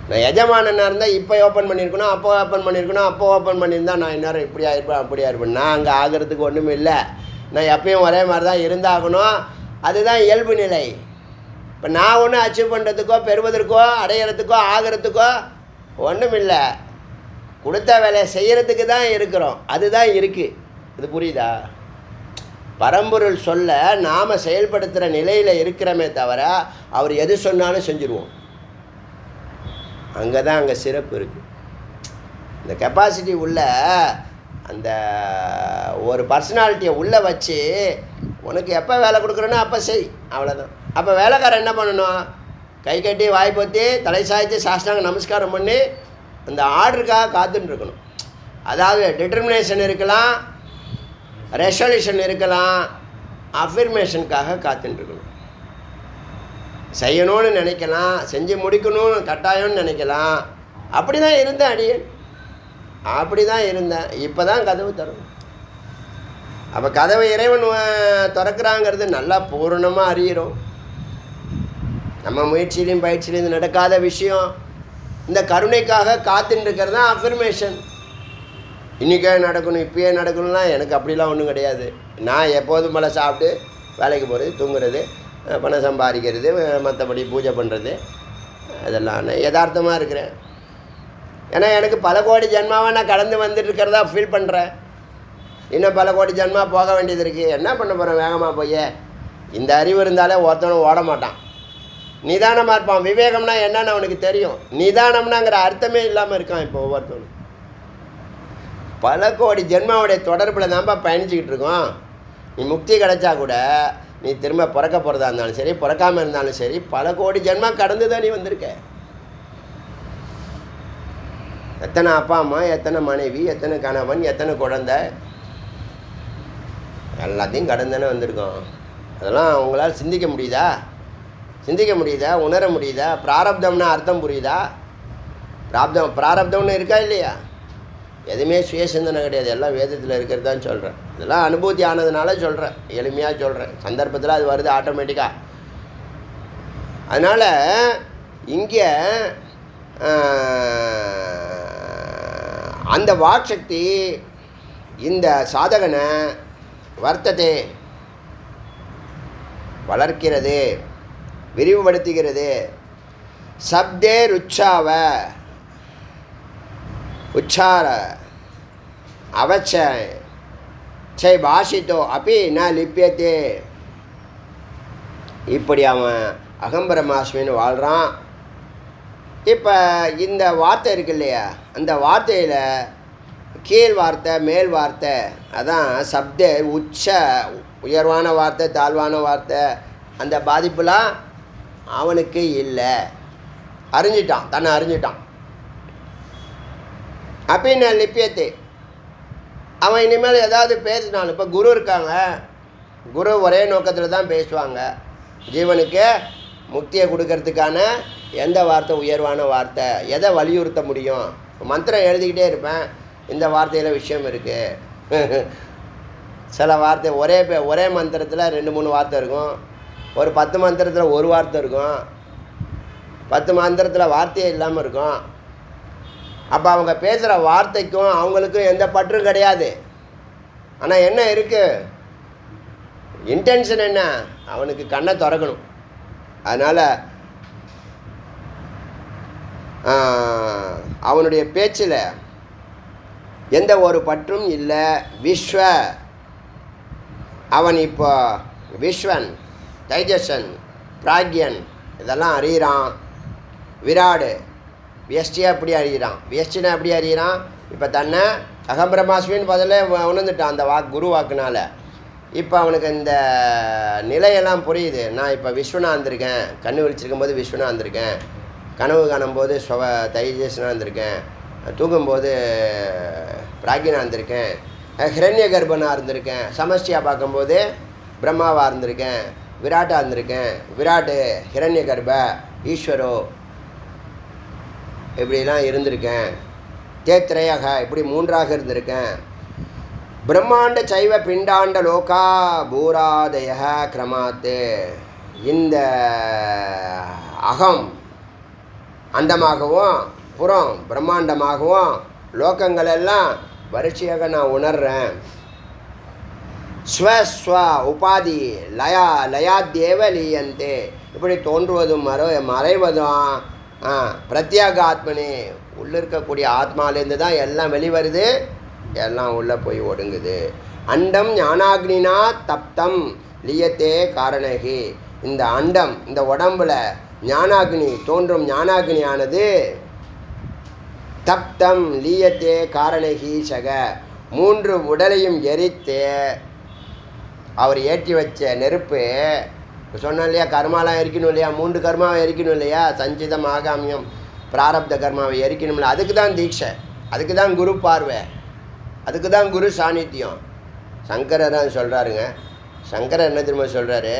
நான் எஜமானனாக இருந்தால் இப்போ ஓப்பன் பண்ணியிருக்கணும், அப்போ ஓப்பன் பண்ணியிருக்கணும், அப்போ ஓப்பன் பண்ணியிருந்தால் நான் இந்நேரம் இப்படியா இருப்பேன் அப்படியா இருப்பேன். நான் அங்கே ஆகிறதுக்கு ஒன்றும் இல்லை, நான் எப்பயும் ஒரே மாதிரி தான் இருந்தாகணும். அதுதான் இயல்பு நிலை. இப்போ நான் ஒன்றும் அச்சீவ் பண்ணுறதுக்கோ பெறுவதற்கோ அடையிறதுக்கோ ஆகிறதுக்கோ ஒன்றும் இல்லை, கொடுத்த வேலையை செய்கிறதுக்கு தான் இருக்கிறோம், அதுதான் இருக்குது. இது புரியுதா? பரம்பொருள் சொல்ல நாம் செயல்படுத்துகிற நிலையில் இருக்கிறோமே தவிர அவர் எது சொன்னாலும் செஞ்சுருவோம். அங்கே தான் அங்கே சிறப்பு இருக்குது. இந்த கெப்பாசிட்டி உள்ள அந்த ஒரு பர்சனாலிட்டியை உள்ளே வச்சு உனக்கு எப்போ வேலை கொடுக்குறேனோ அப்போ செய், அவ்வளோதான். அப்போ வேலைக்காரன் என்ன பண்ணணும்? கை கட்டி வாய் பொத்தி தலை சாய்த்து சாஷ்டாங்க நமஸ்காரம் பண்ணி அந்த ஆர்டருக்காக காத்துட்டு இருக்கணும். அதாவது டிட்டர்மினேஷன் இருக்கலாம், ரெசல்யூஷன் இருக்கலாம், அஃபர்மேஷனுக்காக காத்துட்டு இருக்கணும். செய்யணும்னு நினைக்கலாம், செஞ்சு முடிக்கணும்னு கட்டாயம்னு நினைக்கலாம். அப்படி தான் இருந்தேன் அடியேன், அப்படி தான் இருந்தேன். இப்போ தான் கதவு தரும். அப்போ கதவை இறைவன் திறக்கிறாங்கிறது நல்லா பூரணமாக அறிகிறோம். நம்ம முயற்சியிலையும் பயிற்சியிலையும் நடக்காத விஷயம். இந்த கருணைக்காக காத்துட்டு இருக்கிறது தான் அஃபர்மேஷன். இன்றைக்கே நடக்கணும், இப்பயே நடக்கணும்லாம் எனக்கு அப்படிலாம் ஒன்றும் கிடையாது. நான் எப்போதும் போல் சாப்பிட்டு வேலைக்கு போகிறது, தூங்குறது, பணம் சம்பாதிக்கிறது, மற்றபடி பூஜை பண்ணுறது, அதெல்லாம் நான் யதார்த்தமாக இருக்கிறேன். ஏன்னா எனக்கு பல கோடி ஜென்மாவை நான் கடந்து வந்துட்டு இருக்கிறதா ஃபீல் பண்ணுறேன். இன்னும் பல கோடி ஜென்மா போக வேண்டியது இருக்குது. என்ன பண்ண போகிறேன் வேகமாக போய்? இந்த அறிவு இருந்தாலே ஒருத்தனும் ஓட மாட்டான், நிதானமாக இருப்பான். விவேகம்னா என்னன்னு அவனுக்கு தெரியும். நிதானம்னாங்கிற அர்த்தமே இல்லாமல் இருக்கான் இப்போ ஒவ்வொருத்தனும். பல கோடி ஜென்மாவுடைய தொடர்பில் தான்ப்பா பயணிச்சுக்கிட்டு இருக்கோம். நீ முக்தி கிடைச்சா கூட நீ திரும்ப பிறக்க போகிறதா இருந்தாலும் சரி, பிறக்காமல் இருந்தாலும் சரி, பல கோடி ஜென்மா கடந்து தான் நீ வந்திருக்க. எத்தனை அப்பா அம்மா, எத்தனை மனைவி, எத்தனை கணவன், எத்தனை குழந்தை, எல்லாத்தையும் கடந்தானே வந்திருக்கோம். அதெல்லாம் உங்களால் சிந்திக்க முடியுதா? சிந்திக்க முடியுதா? உணர முடியுதா? பிராரப்தம்னா அர்த்தம் புரியுதா? பிராரப்தம்னு இருக்கா இல்லையா? எதுவுமே சுய சிந்தனை கிடையாது, எல்லாம் வேதத்தில் இருக்கிறது தான் சொல்கிறேன். இதெல்லாம் அனுபூதி ஆனதுனால சொல்கிறேன், எளிமையாக சொல்கிறேன். சந்தர்ப்பத்தில் அது வருது ஆட்டோமேட்டிக்காக. அதனால் இங்கே அந்த வாக்சக்தி இந்த சாதகனை வர்த்தத்தை வளர்க்கிறது, விரிவுபடுத்துகிறது. சப்தே ருச்சாவ உச்சார அவச்ச சை பாஷித்தோ அப்படி நான் லிப்பியத்தே. இப்படி அவன் அகம்பரமாஸ்மின்னு வாழ்கிறான். இப்போ இந்த வார்த்தை இருக்கு இல்லையா, அந்த வார்த்தையில் கீழ் வார்த்தை மேல் வார்த்தை, அதான் சப்த உச்ச உயர்வான வார்த்தை தாழ்வான வார்த்தை, அந்த பாதிப்புலாம் அவனுக்கு இல்லை. அறிஞ்சிட்டான், தன்னை அறிஞ்சிட்டான். அப்படின்னு லிப்பியத்தை அவன் இனிமேல் ஏதாவது பேசினாலும், இப்போ குரு இருக்காங்க, குரு ஒரே நோக்கத்தில் தான் பேசுவாங்க. ஜீவனுக்கு முக்தியை கொடுக்கறதுக்கான எந்த வார்த்தை உயர்வான வார்த்தை, எதை வலியுறுத்த முடியும். மந்திரம் எழுதிக்கிட்டே இருப்பேன், இந்த வார்த்தையில் விஷயம் இருக்குது. சில வார்த்தை ஒரே மந்திரத்தில் 2-3 வார்த்தை இருக்கும். ஒரு 10 மந்திரத்தில் ஒரு வார்த்தை இருக்கும். 10 மந்திரத்தில் வார்த்தையே இல்லாமல் இருக்கும். அப்போ அவங்க பேசுகிற வார்த்தைக்கும் அவங்களுக்கும் எந்த பற்றும் கிடையாது. ஆனால் என்ன இருக்குது, இன்டென்ஷன் என்ன, அவனுக்கு கண்ணை திறக்கணும். அதனால் அவனுடைய பேச்சில் எந்த ஒரு பற்றும் இல்லை. அவன் இப்போ விஸ்வன், தைஜசன், பிராக்யன் இதெல்லாம் அறிகிறான். விராடு வியஷ்டியாக எப்படி அறிகிறான், வியஷ்டினா எப்படி அறிகிறான். இப்போ தன்னை அகம்பிரமாஸ்மின்னு பதிலே உணர்ந்துட்டான் அந்த குரு வாக்குனால். இப்போ அவனுக்கு இந்த நிலையெல்லாம் புரியுது. நான் இப்போ விஸ்வனாக இருந்திருக்கேன், கண்ணு விழிச்சிருக்கும் போது விஸ்வனாக இருந்திருக்கேன், கனவு காணும்போது தைஜசனாக இருந்திருக்கேன், தூங்கும்போது பிராக்யனாக இருந்திருக்கேன், ஹிரண்ய கர்ப்பனாக இருந்திருக்கேன், சமஷ்டியாக பார்க்கும்போது பிரம்மாவாக இருந்திருக்கேன், விராட்டாக இருந்திருக்கேன், விராட்டு ஹிரண்ய கர்ப்ப ஈஸ்வரோ இப்படிலாம் இருந்திருக்கேன், தேத்திரையாக இப்படி 3ஆக இருந்திருக்கேன். பிரம்மாண்ட சைவ பிண்டாண்ட லோகா பூராதய கிரமாத்து. இந்த அகம் அண்டமாகவும் புறம் பிரம்மாண்டமாகவும் லோகங்களெல்லாம் வரிசையாக நான் உணர்றேன். ஸ்வஸ்வ உபாதி லயாத்யேவ லீயந்தே. இப்படி தோன்றுவதும் மறைவதும் பிரத்யாக ஆத்மனே, உள்ளே இருக்கக்கூடிய ஆத்மாலேருந்து தான் எல்லாம் வெளிவருது, எல்லாம் உள்ளே போய் ஒடுங்குது. அண்டம் ஞானாக்னினா தப்தம் லியத்தே காரணகி. இந்த அண்டம், இந்த உடம்புல ஞானாக்னி தோன்றும் ஞானாக்னியானது தப்தம் லீயத்தே காரணகி சக, 3 உடலையும் எரித்து அவர் ஏற்றி வச்ச நெருப்பு சொன்னோம் இல்லையா, கர்மாலாம் எரிக்கணும் இல்லையா, 3 கர்மாவை எரிக்கணும் இல்லையா, சஞ்சிதம் ஆகாமியம் பிராரப்த கர்மாவை எரிக்கணும்ல, அதுக்கு தான் தீட்சை, அதுக்கு தான் குரு பார்வை, அதுக்கு தான் குரு சாநித்தியம். சங்கரர் தான் சொல்கிறாருங்க. சங்கரர் என்ன திரும்ப சொல்கிறாரு,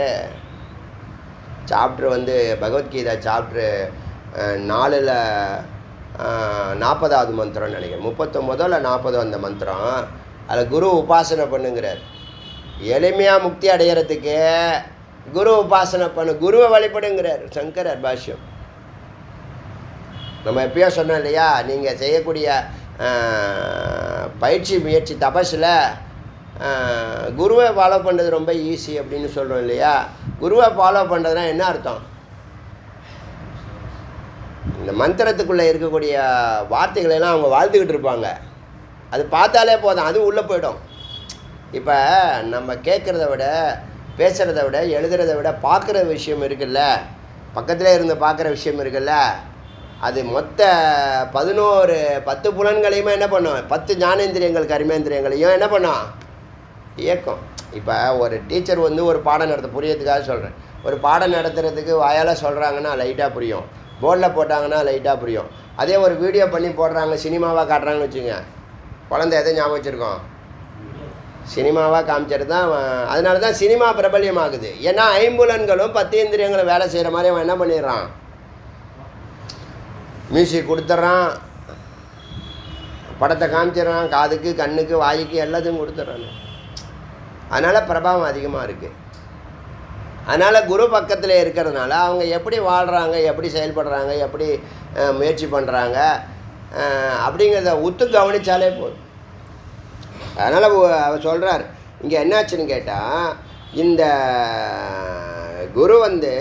சாப்டர் வந்து பகவத்கீதா சாப்டரு 4ல் 40வது மந்திரம்னு நினைக்கிறேன், 39 இல்லை 40 அந்த மந்திரம். அதில் குரு உபாசனை பண்ணுங்கிறார். எளிமையாக முக்தி அடைகிறதுக்கு குரு உபாசனை பண்ணு, குருவை வழிபடுங்கிறார் சங்கரர் பாஷ்யம். நம்ம எப்பயோ சொன்னோம் இல்லையா, நீங்கள் செய்யக்கூடிய பயிற்சி முயற்சி தபஸில் குருவை ஃபாலோ பண்ணுறது ரொம்ப ஈஸி அப்படின்னு சொல்கிறோம் இல்லையா. குருவை ஃபாலோ பண்ணுறதுனா என்ன அர்த்தம்? இந்த மந்திரத்துக்குள்ளே இருக்கக்கூடிய வார்த்தைகளெல்லாம் அவங்க வாழ்த்துக்கிட்டு இருப்பாங்க, அது பார்த்தாலே போதும், அது உள்ளே போயிடும். இப்போ நம்ம கேட்குறத விட, பேசுகிறத விட, எழுதுறத விட பார்க்குற விஷயம் இருக்குல்ல, பக்கத்தில் இருந்து பார்க்குற விஷயம் இருக்குல்ல, அது மொத்த 10 புலன்களையுமே என்ன பண்ணும், 10 ஞானேந்திரியங்கள் கர்மேந்திரியங்களையும் என்ன பண்ணும், இயக்கம். இப்போ ஒரு டீச்சர் வந்து ஒரு பாடம் நடத்த, புரியறதுக்காக சொல்கிறேன், ஒரு பாடம் நடத்துறதுக்கு வாயால் சொல்கிறாங்கன்னா லைட்டாக புரியும், போர்டில் போட்டாங்கன்னா லைட்டாக புரியும். அதே ஒரு வீடியோ பண்ணி போடுறாங்க, சினிமாவாக காட்டுறாங்கன்னு வச்சுங்க, குழந்தை எதை ஞாபகம் வச்சுருக்கோம், சினிமாவாக காமிச்சது தான். அதனால தான் சினிமா பிரபல்யமாகுது. ஏன்னா 5 புலன்களும் 10 இந்திரியங்களும் வேலை செய்கிற மாதிரி அவன் என்ன பண்ணிடுறான், மியூசிக் கொடுத்துட்றான், படத்தை காமிச்சிடுறான், காதுக்கு கண்ணுக்கு வாய்க்கு எல்லாத்தையும் கொடுத்துட்றான். அதனால் பிரபாவம் அதிகமாக இருக்குது. அதனால் குரு பக்கத்தில் இருக்கிறதுனால அவங்க எப்படி வாழ்கிறாங்க, எப்படி செயல்படுறாங்க, எப்படி முயற்சி பண்ணுறாங்க அப்படிங்கிறத உத்து கவனித்தாலே போதும். அதனால் அவர் சொல்கிறார், இங்கே என்னாச்சுன்னு கேட்டால், இந்த குரு வந்து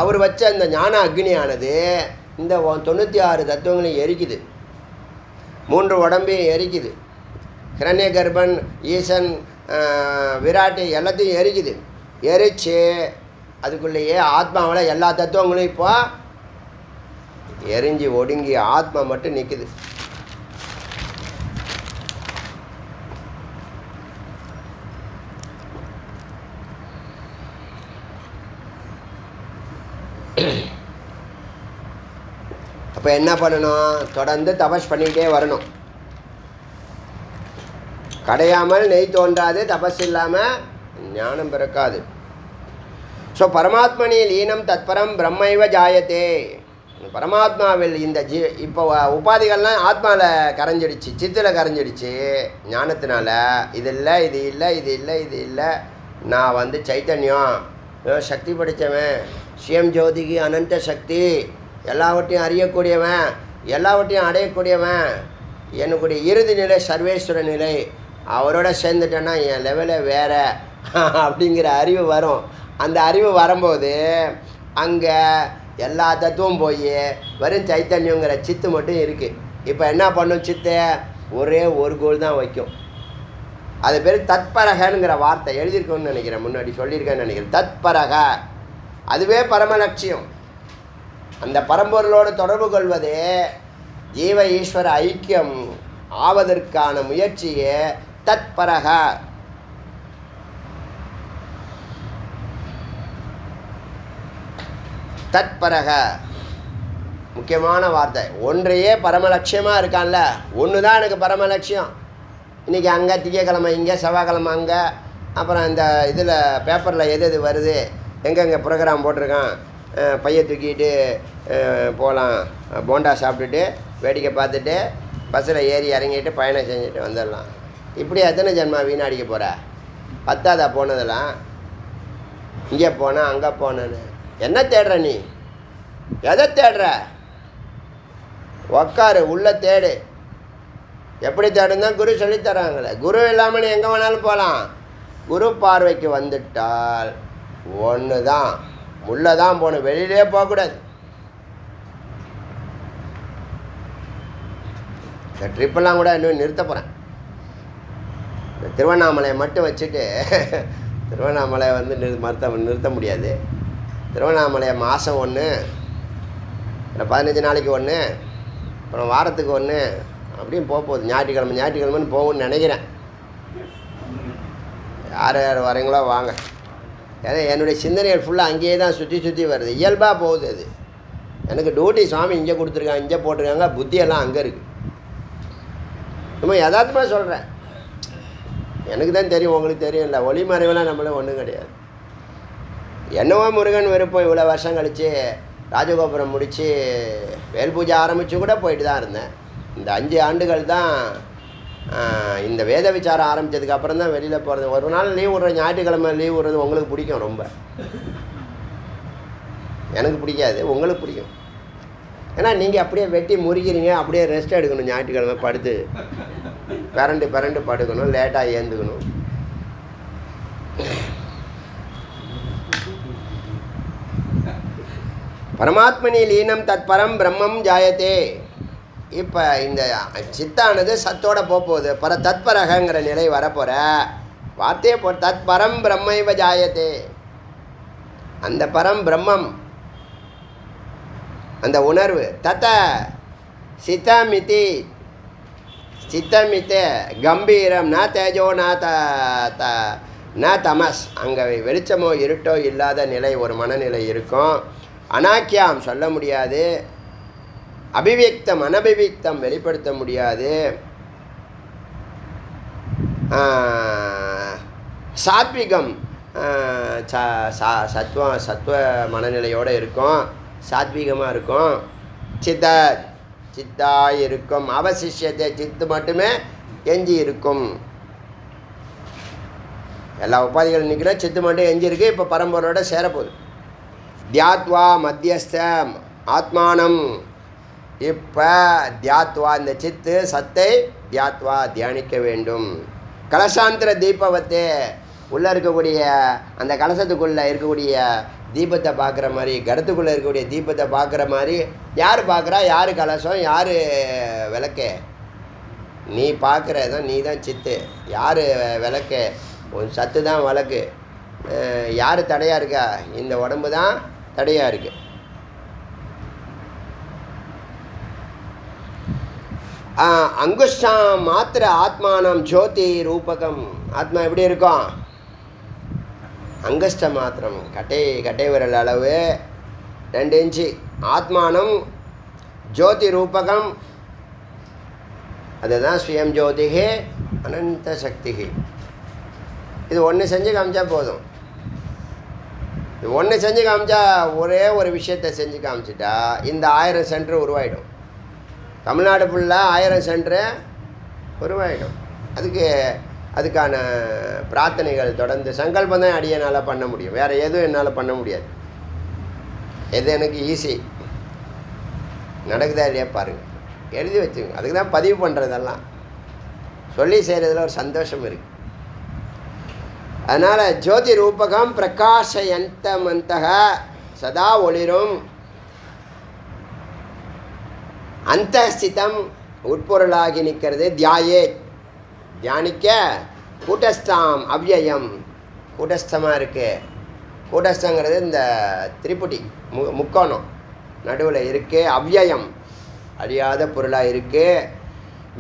அவர் வச்ச அந்த ஞான அக்னியானது இந்த 96 தத்துவங்களையும் எரிக்குது, 3 உடம்பையும் எரிக்குது, ஹிரண்ய கர்ப்பன், ஈசன், விராட்டு எல்லாத்தையும் எரிக்குது. எரிச்சு அதுக்குள்ளேயே ஆத்மாவில் எல்லா தத்துவங்களையும் இப்போ எரிஞ்சு ஒடுங்கி ஆத்மா மட்டும் நிற்குது. அப்போ என்ன பண்ணணும், தொடர்ந்து தபஸ் பண்ணிக்கிட்டே வரணும். கடையாமல் நெய் தோன்றாது, தபஸ் இல்லாமல் ஞானம் பிறக்காது. ஸோ பரமாத்மனில் ஈனம் தத்பரம் பிரம்மைவ ஜாயத்தே. பரமாத்மாவில் இந்த இப்போ உபாதிகள்லாம் ஆத்மாவில் கரைஞ்சிடுச்சு, சித்தில் கரைஞ்சிடுச்சு ஞானத்தினால. இது இல்லை, இது இல்லை, இது இல்லை, இது இல்லை, நான் வந்து சைத்தன்யம், சக்தி படைத்தவன், சுயம் ஜோதிக்கு அனந்த சக்தி, எல்லாவற்றையும் அறியக்கூடியவன், எல்லாவற்றையும் அடையக்கூடியவன், என்னுடைய இறுதி நிலை சர்வேஸ்வர நிலை, அவரோட சேர்ந்துட்டேன்னா என் லெவலே வேறு அப்படிங்கிற அறிவு வரும். அந்த அறிவு வரும்போது அங்கே எல்லா தத்துவம் போய் வெறும் சைத்தன்யங்கிற சித்து மட்டும் இருக்குது. இப்போ என்ன பண்ணும், சித்தை ஒரே ஒரு கோல் தான் வைக்கும். அது பேர் தத்பரகனுங்கிற வார்த்தை எழுதியிருக்கோன்னு நினைக்கிறேன், முன்னாடி சொல்லியிருக்கேன்னு நினைக்கிறேன். தத்பரக அதுவே பரமலட்சியம். அந்த பரம்பொருளோடு தொடர்பு கொள்வது ஜீவ ஈஸ்வர ஐக்கியம் ஆவதற்கான முயற்சியே தத்பரக. தத்பரக முக்கியமான வார்த்தை. ஒன்றையே பரமலட்சியமாக இருக்கான்ல, ஒன்று தான் எனக்கு பரமலட்சியம். இன்றைக்கி அங்கே திங்கக்கிழமை இங்கே, செவ்வாய்க்கிழமை அங்கே, அப்புறம் இந்த இதில் பேப்பரில் எது எது வருது, எங்கெங்கே ப்ரோக்ராம் போட்டிருக்கான், பையை தூக்கிட்டு போகலாம், போண்டா சாப்பிட்டுட்டு வேடிக்கை பார்த்துட்டு பஸ்ஸில் ஏறி இறங்கிட்டு பயணம் செஞ்சுட்டு வந்துடலாம். இப்படி எத்தனை ஜென்மா வீணாடிக்க போகிற? பத்தாதா போனதெல்லாம்? இங்கே போனேன் அங்கே போனேன்னு என்ன தேடுற நீ? எதை தேடுற? உக்காரு, உள்ளே தேடு. எப்படி தேடுந்தான் குரு சொல்லித்தராங்களே. குரு இல்லாமல் நீ எங்கே வேணாலும் போகலாம். குரு பார்வைக்கு வந்துட்டால் ஒன்று தான், உள்ளே தான் போகணும், வெளியிலே போகக்கூடாது. இந்த ட்ரிப்பெல்லாம் கூட இன்னும் நிறுத்த போகிறேன். இந்த திருவண்ணாமலையை மட்டும் வச்சுட்டு திருவண்ணாமலையை வந்து நிறுத்த முடியாது. திருவண்ணாமலையை மாதம் 1 இல்லை 15 நாளைக்கு ஒன்று, அப்புறம் வாரத்துக்கு ஒன்று, அப்படியும் போகுது. ஞாயிற்றுக்கிழமைன்னு போகும்னு நினைக்கிறேன். யார் யார் வரீங்களோ வாங்க. ஏன்னா என்னுடைய சிந்தனைகள் ஃபுல்லாக அங்கேயே தான் சுற்றி வருது. இயல்பாக போகுது அது. எனக்கு டியூட்டி சுவாமி இங்கே கொடுத்துருக்காங்க, இங்கே போட்டிருக்காங்க, புத்தியெல்லாம் அங்கே இருக்குது. நம்ம யதார்த்தமாக சொல்கிறேன். எனக்கு தான் தெரியும், உங்களுக்கு தெரியும். இல்லை ஒளிமறைவெல்லாம் நம்மளும் ஒன்றும் கிடையாது. என்னவோ முருகன் விருப்பம். இவ்வளோ வருஷம் கழித்து ராஜகோபுரம் முடித்து வேல் பூஜை ஆரம்பித்து கூட போயிட்டு தான் இருந்தேன். இந்த 5 ஆண்டுகள் தான் இந்த வேத விசாரம் ஆரம்பித்ததுக்கு அப்புறம் தான் வெளியில் போகிறது. ஒரு நாள் லீவ் விட்ற, ஞாயிற்றுக்கிழமை லீவ் விட்றது உங்களுக்கு பிடிக்கும் ரொம்ப. எனக்கு பிடிக்காது, உங்களுக்கு பிடிக்கும். ஏன்னா நீங்கள் அப்படியே வெட்டி முறிக்கிறீங்க, அப்படியே ரெஸ்ட் எடுக்கணும். ஞாயிற்றுக்கிழமை படுத்து பரண்டு படுக்கணும், லேட்டாக ஏந்துக்கணும். பரமாத்மனி லீனம் தத்பரம் பிரம்மம் ஜாயத்தே. இப்போ இந்த சித்தானது சத்தோட போகுது. தத்பரகங்கிற நிலை வரப்போகிற வார்த்தையே தத்பரம் பிரம்மைவ ஜாயத்தே. அந்த பரம் பிரம்மம், அந்த உணர்வு தத்த சித்தமிதி சித்தமித்த கம்பீரம் ந தேஜோ ந தமஸ். அங்கே வெளிச்சமோ இருட்டோ இல்லாத நிலை, ஒரு மனநிலை இருக்கும். அனாக்கியம் சொல்ல முடியாது, அபிவியக்தம் அனபிவியக்தம் வெளிப்படுத்த முடியாது. சாத்விகம் சத்துவ மனநிலையோடு இருக்கும், சாத்விகமாக இருக்கும். சித்தாய் இருக்கும். அவசிஷியத்தை சித்து மட்டுமே எஞ்சி இருக்கும். எல்லா உபாதிகள் நிற்கிற சித்து மட்டும் எஞ்சி இருக்கு. இப்போ பரம்பரோட சேரப்போகுது. தியாத்வா மத்தியஸ்தம் ஆத்மானம். இப்போ தியாத்வா இந்த சித்து சத்தை தியாத்வா தியானிக்க வேண்டும். கலசாந்திர தீபவத்தே, உள்ளே இருக்கக்கூடிய அந்த கலசத்துக்குள்ளே இருக்கக்கூடிய தீபத்தை பார்க்குற மாதிரி, கருத்துக்குள்ளே இருக்கக்கூடிய தீபத்தை பார்க்குற மாதிரி யார் பார்க்குறா? யார் கலசம், யார் விளக்கு? நீ பார்க்குறதான், நீ தான் சித்து. யார் விளக்கு? உன் சத்து தான் விளக்கு. யார் தடையாக இருக்கா? இந்த உடம்பு தான் தடையாக இருக்குது. அங்குஷ்டாம் மாத்திர ஆத்மானம் ஜோதி ரூபகம். ஆத்மா எப்படி இருக்கும்? அங்கஷ்ட மாத்திரம், கட்டை விரல் அளவு 2 இன்ச்சு. ஆத்மானம் ஜோதி ரூபகம். அதுதான் ஸ்வயம் ஜோதிகே அனந்த சக்திகி. இது ஒன்று செஞ்சு காமிச்சா போதும். இது ஒன்று செஞ்சு காமிச்சா, ஒரே ஒரு விஷயத்தை செஞ்சு காமிச்சிட்டா இந்த 1000 சென்டர் உருவாயிடும். தமிழ்நாடு ஃபுல்லாக 1000 சென்டரு உருவாயிடும். அதுக்கான பிரார்த்தனைகள் தொடர்ந்து சங்கல்பம் தான் அடியனால் பண்ண முடியும். வேறு எதுவும் என்னால் பண்ண முடியாது. எது எனக்கு ஈஸி நடக்குதா இல்லையா பாருங்கள், எழுதி வச்சுங்க. அதுக்கு தான் பதிவு பண்ணுறதெல்லாம் சொல்லி செய்கிறதுல ஒரு சந்தோஷம் இருக்குது. அதனால் ஜோதி ரூபகம் பிரகாஷயந்தமந்தக சதா ஒளிரும். அந்தஸ்திதம் உட்பொருளாகி நிற்கிறது. தியாயே தியானிக்க. கூட்டஸ்தாம் அவ்யயம், கூட்டஸ்தமாக இருக்குது. கூட்டஸ்தங்கிறது இந்த திரிபுடி முக்கோணம் நடுவில் இருக்குது. அவ்யயம் அழியாத பொருளாக இருக்குது.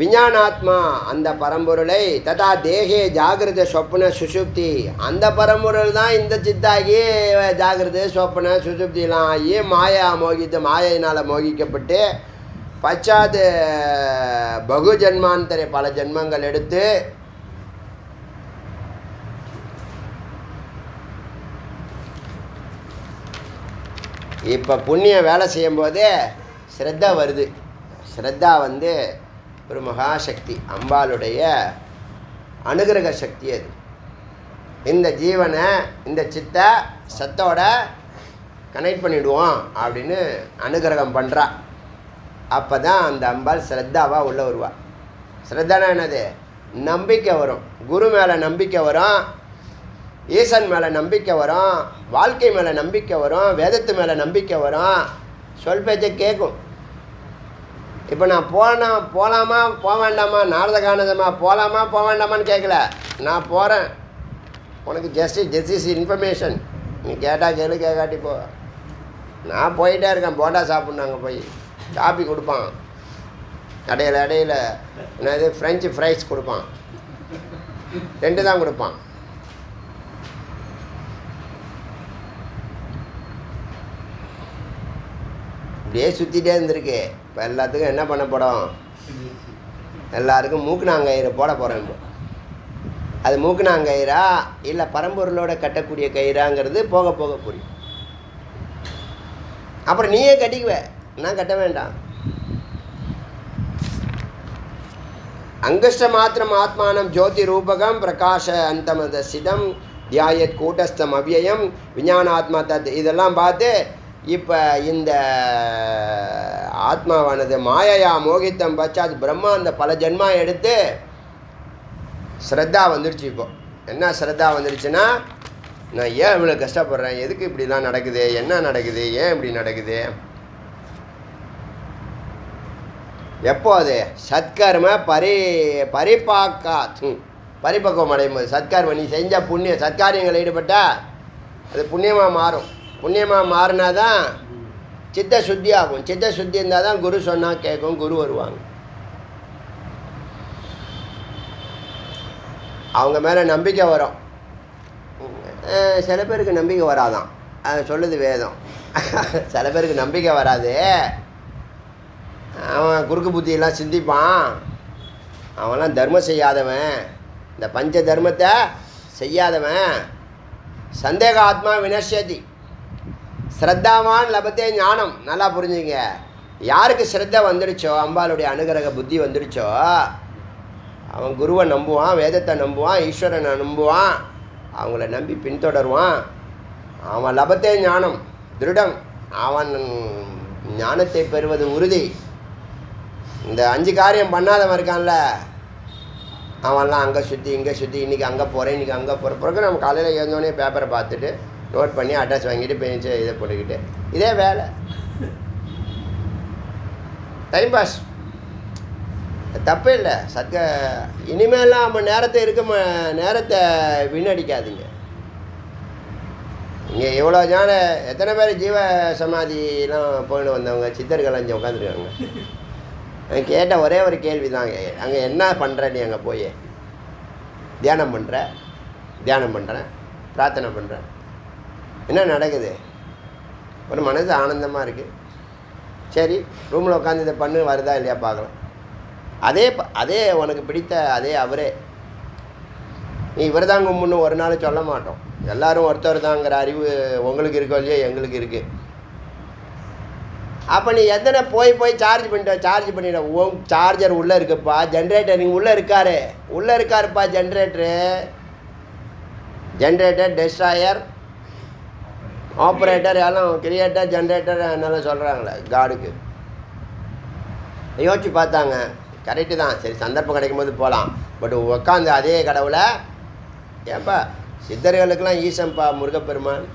விஞ்ஞானாத்மா அந்த பரம்பொருளை ததா தேகே ஜாகிரத சொப்ன சுசுப்தி. அந்த பரம்பொருள் தான் இந்த சித்தாகி ஜாகிரத சொப்ன சுசுப்திலாம் ஆகி மாயினால் மோகிக்கப்பட்டு பச்சாது பகு ஜன்மாந்தர பல ஜென்மங்கள் எடுத்து இப்போ புண்ணிய வேலை செய்யும்போது ஸ்ரத்தா வருது. ஸ்ரத்தா ஒரு மகாசக்தி, அம்பாளுடைய அனுகிரக சக்தி. அது இந்த ஜீவனை இந்த சித்தை சத்தோட கனெக்ட் பண்ணிவிடுவோம் அப்படின்னு அனுகிரகம் பண்ணுறா. அப்போ தான் அந்த அம்பாள் ஸ்ரத்தாவாக உள்ள வருவா. ஸ்ரத்தானா என்னது? நம்பிக்கை வரும். குரு மேலே நம்பிக்கை வரும், ஈசன் மேலே நம்பிக்கை வரும், வாழ்க்கை மேலே நம்பிக்கை வரும், வேதத்து மேலே நம்பிக்கை வரும். சொல் பேச்சை கேட்கும். இப்போ நான் போகலாமா போக வேண்டாமா, நாரத கானதமா போகலாமா போக வேண்டாமான்னு கேட்கல. நான் போகிறேன், உனக்கு ஜஸ்ட் இஸ் இன்ஃபர்மேஷன். நீ கேட்டால் கேளு, கேட்காட்டி போ. நான் போயிட்டே இருக்கேன், போண்டா சாப்பிட்னாங்க போய் காப்பி கொடுப்பான், இடையில இடையில என்னது ஃப்ரெஞ்சு ஃப்ரைஸ் கொடுப்பான், 2 தான் கொடுப்பான். இப்படியே சுற்றிட்டே இருந்திருக்கு. இப்போ எல்லாத்துக்கும் என்ன பண்ண போகிறோம், எல்லாருக்கும் மூக்குனாங்கயிறு போட போகிறேன். இப்போ அது மூக்குனாங்கயிறா இல்லை பரம்பொருளோட கட்டக்கூடிய கயிறாங்கிறது போக போக புரியும். அப்புறம் நீயே கட்டிக்குவ, நான் கட்ட வேண்டாம். அங்குஷ்ட மாத்திரம் ஆத்மானம் ஜோதி ரூபகம் பிரகாஷ அந்தமதசிதம் தியாயத் கூட்டஸ்தம் அவ்யயம் விஞ்ஞானாத்மா தத் இதெல்லாம் பார்த்து இப்போ இந்த ஆத்மாவானது மாயையா மோகித்தம் பச்சாத் பிரம்மா அந்த பல ஜென்மா எடுத்து ஸ்ரத்தா வந்துடுச்சு. இப்போ என்ன ஸ்ரத்தா வந்துடுச்சுன்னா, நான் ஏன் இவ்வளோ கஷ்டப்படுறேன், எதுக்கு இப்படிலாம் நடக்குது, என்ன நடக்குது, ஏன் இப்படி நடக்குது. எப்போ அது சத்கர்ம பரிபக்குவம் அடையும் போது, சத்கர்ம நீ செஞ்ச புண்ணிய சத்காரியங்கள் ஈடுபட்டால் அது புண்ணியமாக மாறும். புண்ணியமாக மாறினா தான் சித்த சுத்தி ஆகும். சித்த சுத்தி இருந்தால் தான் குரு சொன்னால் கேட்கும், குரு வருவாங்க. அவங்க மேலே நம்பிக்கை வரும். சில பேருக்கு நம்பிக்கை வராதான், அது சொல்லுது வேதம். சில பேருக்கு நம்பிக்கை வராது, அவன் குறுக்கு புத்தியெல்லாம் சிந்திப்பான், அவன்லாம் தர்மம் செய்யாதவன், இந்த பஞ்ச தர்மத்தை செய்யாதவன். சந்தேக ஆத்மா வினஷ்யதி ஸ்ரத்தாவான் லபத்தே ஞானம். நல்லா புரிஞ்சுங்க, யாருக்கு ஸ்ரத்த வந்துடுச்சோ, அம்பாளுடைய அனுகிரக புத்தி வந்துடுச்சோ, அவன் குருவை நம்புவான், வேதத்தை நம்புவான், ஈஸ்வரனை நம்புவான், அவங்கள நம்பி பின்தொடருவான். அவன் லபத்தே ஞானம் திருடம், அவன் ஞானத்தை பெறுவது உறுதி. இந்த 5 காரியம் பண்ணாதவன் இருக்கான்ல, அவன்லாம் அங்கே சுற்றி இங்கே சுற்றி, இன்றைக்கி அங்கே போகிறேன், இன்றைக்கி அங்கே போகிற பிறகு நம்ம காலையில் எழுந்தோடனே பேப்பரை பார்த்துட்டு நோட் பண்ணி அட்ரஸ் வாங்கிட்டு பெஞ்சு இதை போட்டுக்கிட்டு இதே வேலை, டைம் பாஸ். தப்பே இல்லை. இனிமேலாம் நம்ம நேரத்தை வீணடிக்காதீங்க. இங்கே எவ்வளோ எத்தனை பேர் ஜீவ சமாதிலாம் போயிட்டு வந்தவங்க சித்தர்கள் அஞ்சு உட்காந்துருக்காங்க. கேட்ட ஒரே ஒரு கேள்வி தாங்க, அங்கே என்ன பண்ணுற நீ? அங்கே போய் தியானம் பண்ணுறேன், பிரார்த்தனை பண்ணுறேன், என்ன நடக்குது? ஒரு மனசு ஆனந்தமாக இருக்குது. சரி, ரூமில் உட்காந்து இதை பண்ணு, வருதா இல்லையா பார்க்கலாம். அதே உனக்கு பிடித்த அதே அவரே. நீ இவர் தான் கும்பிட்ணும் ஒரு நாள் சொல்ல மாட்டோம். எல்லோரும் ஒருத்தர் தாங்கிற அறிவு உங்களுக்கு இருக்கோ இல்லையோ, எங்களுக்கு இருக்குது. அப்போ நீ எத்தனை போய் சார்ஜ் பண்ணிட. உன் சார்ஜர் உள்ளே இருக்குப்பா, ஜென்ரேட்டர் நீங்கள் உள்ளே இருக்காருப்பா. ஜென்ரேட்டர் டெஸ்ட்ராயர் ஆப்ரேட்டர் எல்லாம் கிரியேட்டர் ஜென்ரேட்டர் என்னெல்லாம் சொல்கிறாங்களே காடுக்கு. யோசிச்சு பார்த்தாங்க, கரெக்டு தான். சரி, சந்தர்ப்பம் கிடைக்கும் போது போகலாம். பட் உட்காந்து அதே கடவுளை ஏப்பா, சித்தர்களுக்கெல்லாம் ஈசன்பா முருகப்பெருமான்.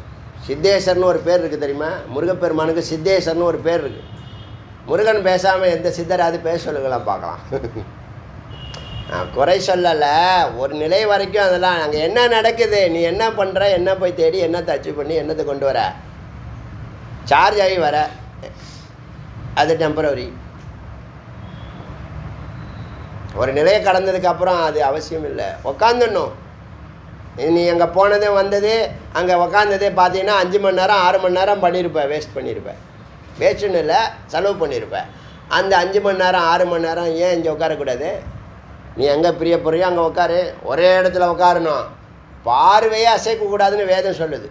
சித்தேஸ்வரன்னு ஒரு பேர் இருக்குது தெரியுமா? முருகப்பெருமானுக்கு சித்தேஸ்வரன்னு ஒரு பேர் இருக்குது. முருகன் பேசாமல் எந்த சித்தராது பேச சொல்லுங்களாம் பார்க்கலாம். குறை சொல்லலை, ஒரு நிலை வரைக்கும். அதெல்லாம் அங்கே என்ன நடக்குது, நீ என்ன பண்ணுற, என்ன போய் தேடி என்னத்தை அச்சீவ் பண்ணி என்னத்தை கொண்டு வர, சார்ஜ் ஆகி வர, அது டெம்பரவரி. ஒரு நிலையை கடந்ததுக்கப்புறம் அது அவசியம் இல்லை. உக்காந்துடணும். நீ அங்கே போனதே வந்தது அங்கே உக்காந்ததே பார்த்தீங்கன்னா 5 மணி நேரம் 6 மணி நேரம் பண்ணியிருப்பேன், வேஸ்ட்டுன்னு இல்லை, செலவு பண்ணியிருப்பேன். அந்த 5 மணி நேரம் 6 மணி நேரம் ஏன் இங்கே உட்காரக்கூடாது? நீ எங்கே பிரியப்படுறியோ அங்கே உட்காரு, ஒரே இடத்துல உட்காரணும். பார்வையே அசைக்கக்கூடாதுன்னு வேதம் சொல்லுது.